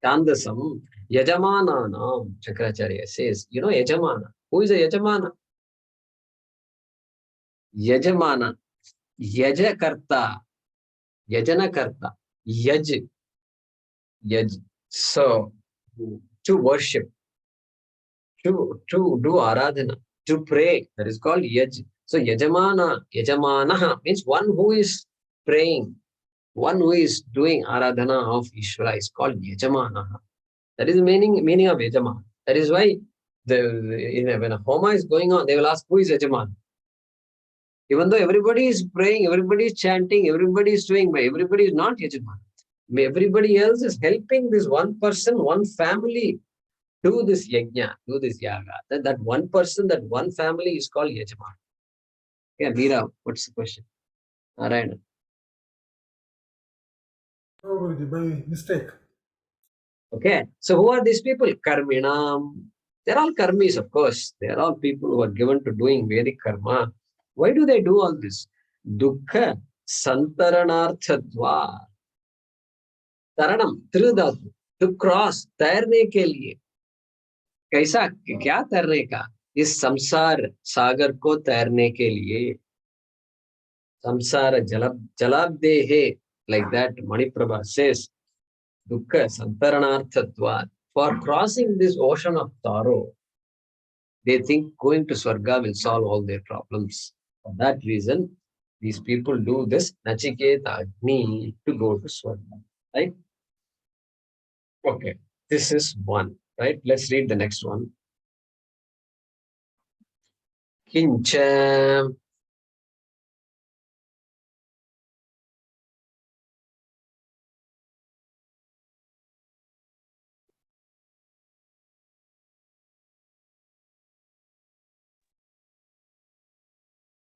Chandasam. Yajamananam. Shankaracharya says, Yajamana. Who is a Yajamana? Yajamana. Yajakarta. Yajanakarta. Yaj. So, to worship, to do aradhana, to pray, that is called Yaj. So, Yajamanaha means one who is praying, one who is doing aradhana of Ishvara is called Yajamanaha. That is the meaning of Yajamana. That is why when a homa is going on, they will ask, who is Yajamana? Even though everybody is praying, everybody is chanting, everybody is doing, but everybody is not Yajamana. Everybody else is helping this one person, one family do this yajna, do this yaga. That one person, that one family is called Yajamana. Yeah, Meera, what's the question? Narayana. No, by mistake. Okay, so who are these people? Karminam. They're all karmis, of course. They're all people who are given to doing Vedic karma. Why do they do all this? Dukkha santaranarthadva. Taranam, Tridhatu, to cross, तैरने के लिए. कैसा, क्या तैरने का? इस संसार सागर को तैरने के लिए. Samsara jalabdehe, like that Maniprabha says, dukkha santaranarthatvat. For crossing this ocean of sorrow, they think going to Swarga will solve all their problems. For that reason, these people do this Nachiketa Agni to go to Swarga. Right? Okay, this is one. Right? Let's read the next one. Kincha.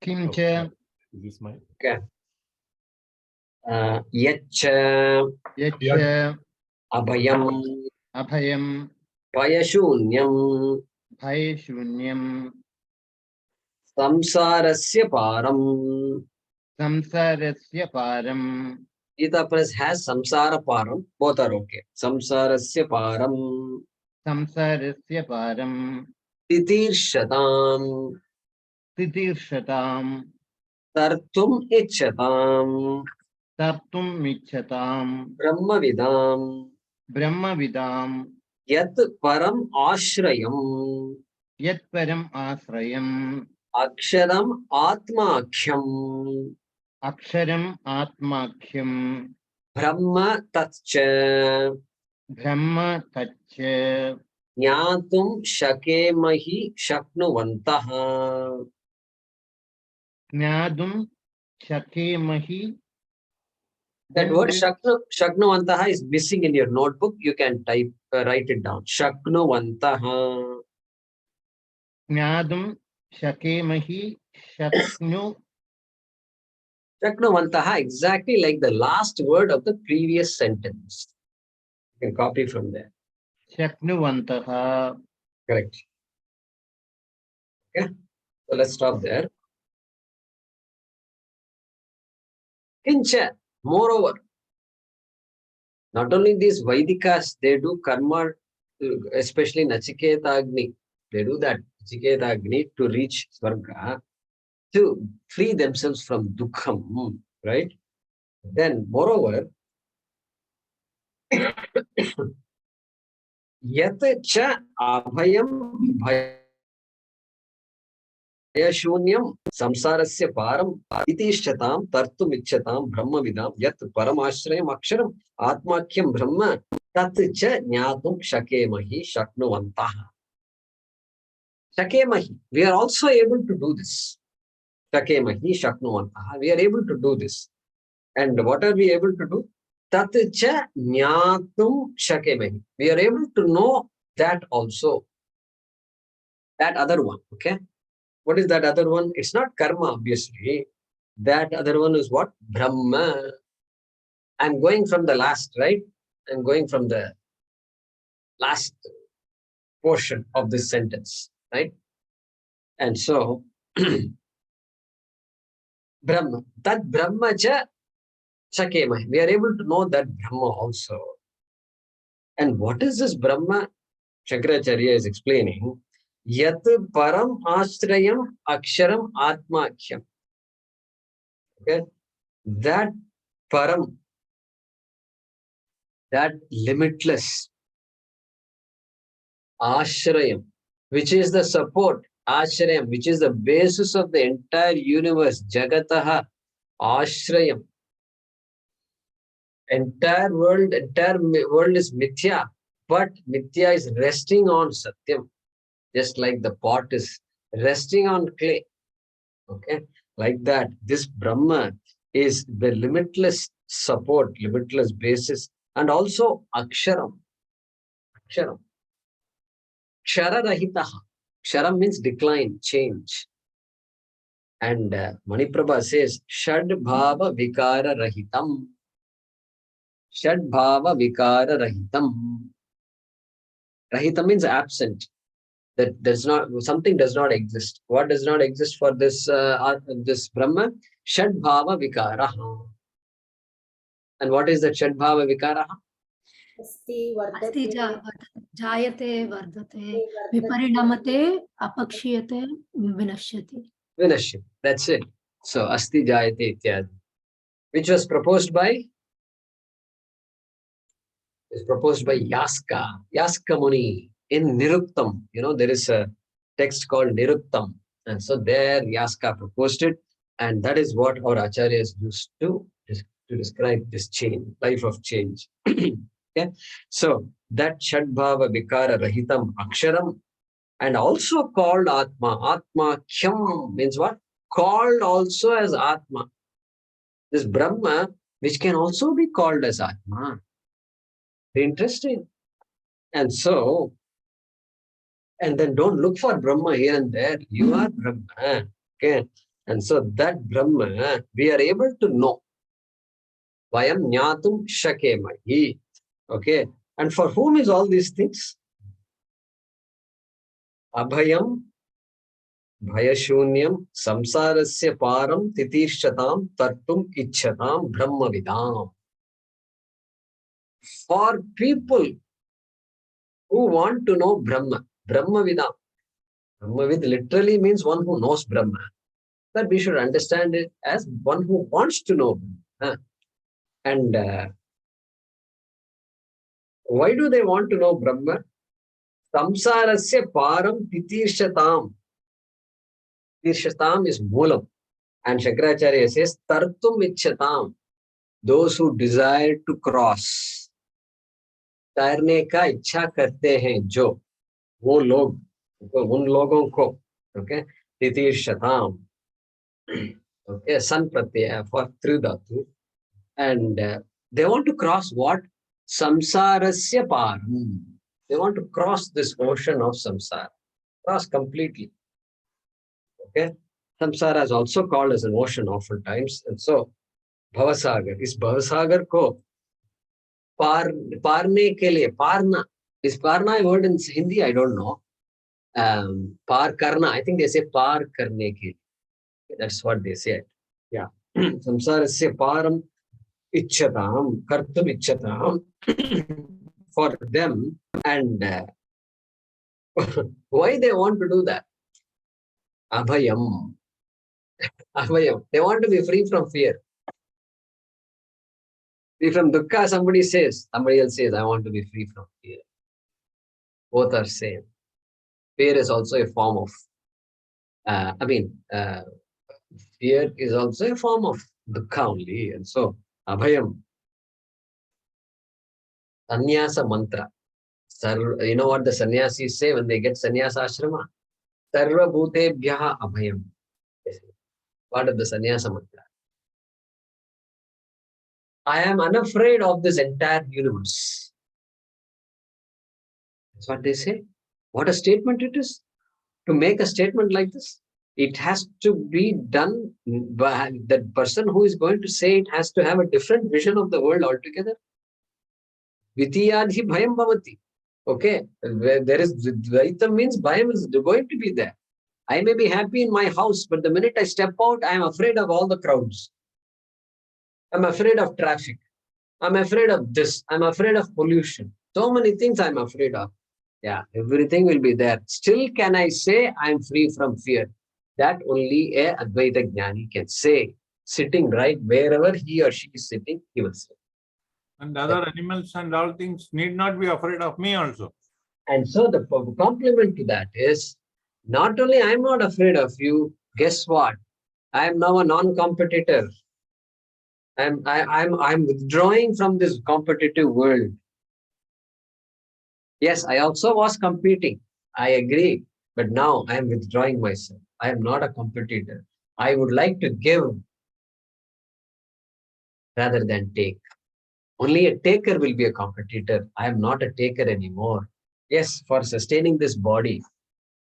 Kimcha. This is my. Okay. Yacha. Yacha. Abhayam. Abhayam. Payashunyam. Bhayashunyam. Samsarasya param. Samsarasya param. Gita Press has samsara param. Both are okay. Samsarasya param. Samsarasya param. Titirshatam. Titirshatam. Tartum ichhatam. Tartum michhatam. Brahmavidam. Brahmavidam. Yat param ashrayam. Yat param asrayam. Aksharam atmakhyam. Aksharam atmakhyam. Brahma tatcha. Brahma tacha. Jnatum shakemahi shaknuvantaha. Jnadum shakemahi. That word shaknuvantaha is missing in your notebook. You can write it down. Shaknuvantaha. Jnadum shakemahi shaknu. Shaknuvantaha, exactly like the last word of the previous sentence. You can copy from there. Shaknuvantaha. Correct. Okay. So let's stop there. Kincha, moreover, not only these Vaidikas, they do karma, especially Nachiketa Agni. They do that Nachiketa Agni to reach Swarga, to free themselves from Dukkham, right? Then, moreover, Yat cha abhayam bhayashunyam samsarasya param itishchatam tartumichchatam brahmavidam yat paramashrayam aksharam atmakyam brahma tat cha jnatum shakemahi shaknuvantaha. Shakemahi, we are also able to do this. Shakemahi shaknuvantaha, we are able to do this. And what are we able to do? Tat cha jnatum shakemahi. We are able to know that also. That other one, okay? What is that other one? It's not karma, obviously. That other one is what? Brahma. I'm going from the last, right? I'm going from the last portion of this sentence, right? And so, Brahma. That Brahma cha shakemah. We are able to know that Brahma also. And what is this Brahma? Shankaracharya is explaining. Yat param ashrayam aksharam atmakhyam. Okay? That param, that limitless ashrayam, which is the support, ashrayam, which is the basis of the entire universe, jagataha, ashrayam. Entire world is mithya, but mithya is resting on satyam, just like the pot is resting on clay. Okay, like that, this Brahma is the limitless support, limitless basis, and also aksharam. Aksharam. Kshararahitaha. Ksharam means decline, change. And Maniprabha says, Shad Bhava Vikara Rahitam. Shad Bhava Vikara Rahitam. Rahitam means absent. That does not, something does not exist. What does not exist for this this Brahma? Shad Bhava Vikara. And what is that Shad Bhava Vikara? Asti अस्ति vardate. जायते वर्धते विपरिणमते अपक्षीयते विनश्यति. Vinashya. That's it. So Asti Jayate Ityadi. Which was proposed by? Is proposed by Yaska. Yaska Muni in Niruktam. You know, there is a text called Niruktam. And so there Yaska proposed it. And that is what our acharyas used to describe this change, life of change. Okay? So that Shadbhava Vikara Rahitam Aksharam, and also called Atma. Atma Khyam means what? Called also as Atma. This Brahma, which can also be called as Atma. Interesting. And so, and then don't look for Brahma here and there. You are Brahma. Okay. And so that Brahma, we are able to know. Vayam Jnatum Shakemahi. Okay. And for whom is all these things? Abhayam Bhayashunyam Samsarasya Param Titishchatam Tartum Ichchatam Brahmavidam. For people who want to know Brahma, Brahmavidam. Brahmavid literally means one who knows Brahma. But we should understand it as one who wants to know Brahma. And why do they want to know Brahma? Samsarasya param titirshatam. Titirshatam is moolam. And Shankaracharya says, tartum ichchatam. Those who desire to cross. तैरने का इच्छा करते हैं जो, वो लोग, उन लोगों को, okay, तितीर्षताम, okay, sun pratyaya for through dhatu, and they want to cross what? Samsarasya param. They want to cross this ocean of samsara, cross completely. Okay, samsara is also called as an ocean oftentimes, and so Bhavasagar, is Bhavasagar ko parne ke liye, parna, is parna a word in Hindi? I don't know. Par karna, I think they say par karne ke liye. That's what they say. Yeah. Samsarasya param ichchatam, kartum ichchatam, for them. And why they want to do that? Abhayam. Abhayam. They want to be free from fear. Free from dukkha, somebody else says, I want to be free from fear. Both are same. Fear is also a form of, fear is also a form of dukkha only. And so, Abhayam, sannyasa mantra. You know what the sannyasis say when they get sannyasa ashrama? Sarva bhutebhyaha abhayam. Part of the sannyasa mantra. I am unafraid of this entire universe. That's what they say. What a statement it is. To make a statement like this, it has to be done by the person who is going to say it has to have a different vision of the world altogether. Vitiyadhi bhayam bhavati. Okay, where there is Dvaitam means bhayam is going to be there. I may be happy in my house, but the minute I step out, I am afraid of all the crowds. I'm afraid of traffic. I'm afraid of this. I'm afraid of pollution. So many things I'm afraid of. Yeah, everything will be there. Still, can I say I'm free from fear? That only a Advaita Jnani can say. Sitting right wherever he or she is sitting, he will say. And other animals and all things need not be afraid of me also. And so the complement to that is, not only I'm not afraid of you, guess what? I am now a non-competitor. I'm withdrawing from this competitive world. Yes, I also was competing. I agree. But now I am withdrawing myself. I am not a competitor. I would like to give rather than take. Only a taker will be a competitor. I am not a taker anymore. Yes, for sustaining this body,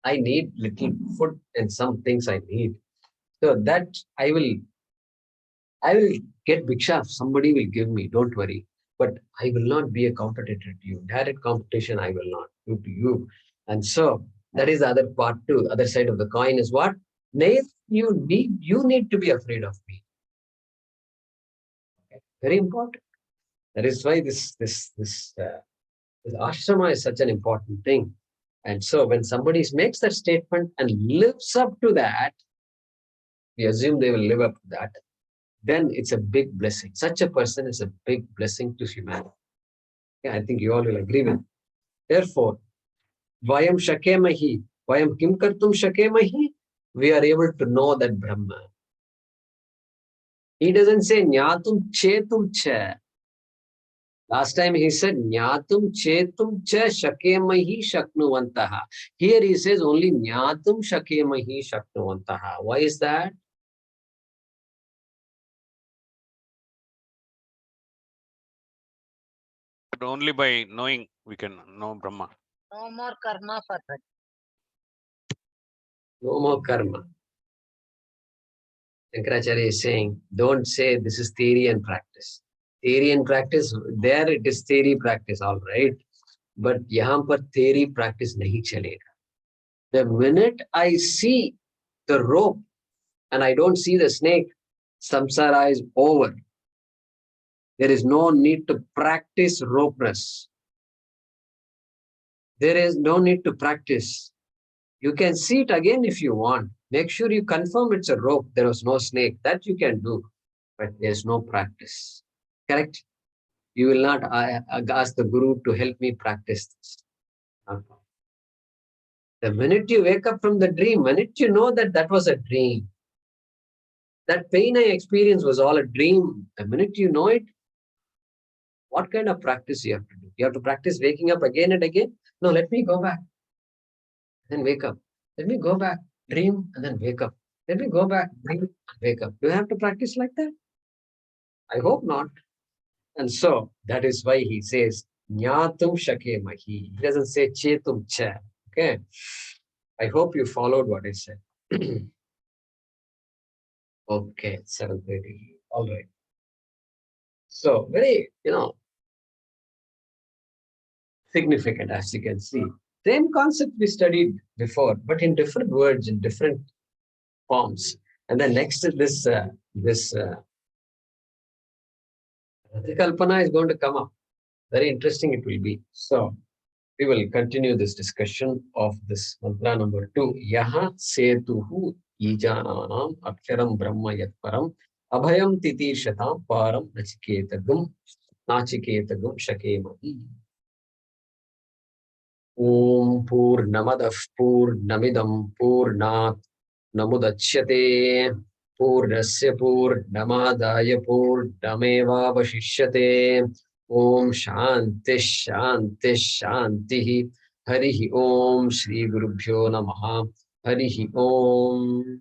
I need little food and some things I need. So that I will get bhiksha. Somebody will give me, don't worry. But I will not be a competitor to you. Direct competition, I will not do to you. And so that is the other part too. Other side of the coin is what? You need to be afraid of me. Okay. Very important. That is why this ashrama is such an important thing. And so when somebody makes that statement and lives up to that, we assume they will live up to that, then it's a big blessing. Such a person is a big blessing to humanity. Yeah, I think you all will agree with. Therefore, vayam shakemahi, vayam kim kartum shakemahi, we are able to know that Brahma. He doesn't say jnatum chetum cha. Last time he said jnatum chetum cha shakemahi shaknuvantaha. Here he says only jnatum shakemahi shaknuvantaha. Why is that? But only by knowing we can know Brahma. No more karma for that. No more karma. Shankaracharya is saying, don't say this is theory and practice. Theory and practice, there it is theory practice, all right. But yahan par theory practice nahi chalega. The minute I see the rope and I don't see the snake, samsara is over. There is no need to practice ropeness. There is no need to practice. You can see it again if you want. Make sure you confirm it's a rope. There was no snake. That you can do. But there's no practice. Correct? You will not ask the Guru to help me practice this. The minute you wake up from the dream, minute you know that that was a dream, that pain I experienced was all a dream, the minute you know it, What kind of practice you have to do? You have to practice waking up again and again. No, let me go back, then wake up. Let me go back, dream, and then wake up. Let me go back, dream, and wake up. Do you have to practice like that? I hope not. And so that is why he says, Jnatum shakemahi. He doesn't say chetum cha. Okay. I hope you followed what I said. Okay, 7:30. All right. So very, significant, as you can see. Same concept we studied before, but in different words, in different forms. And then next is this Kalpana is going to come up. Very interesting it will be. So we will continue this discussion of this mantra number 2. Yaha setuhu ijananam aksharam brahma yat param abhayam titishatam param nachiketagum shakemahi. Om Purnamadah Purnamidam Purnat Namudachyate Purnasya Purnamadaya Purnameva Vashishyate. Om Shanti Shanti Shanti. Harihi Om Shri Gurubhyo Namaha. Harihi Om.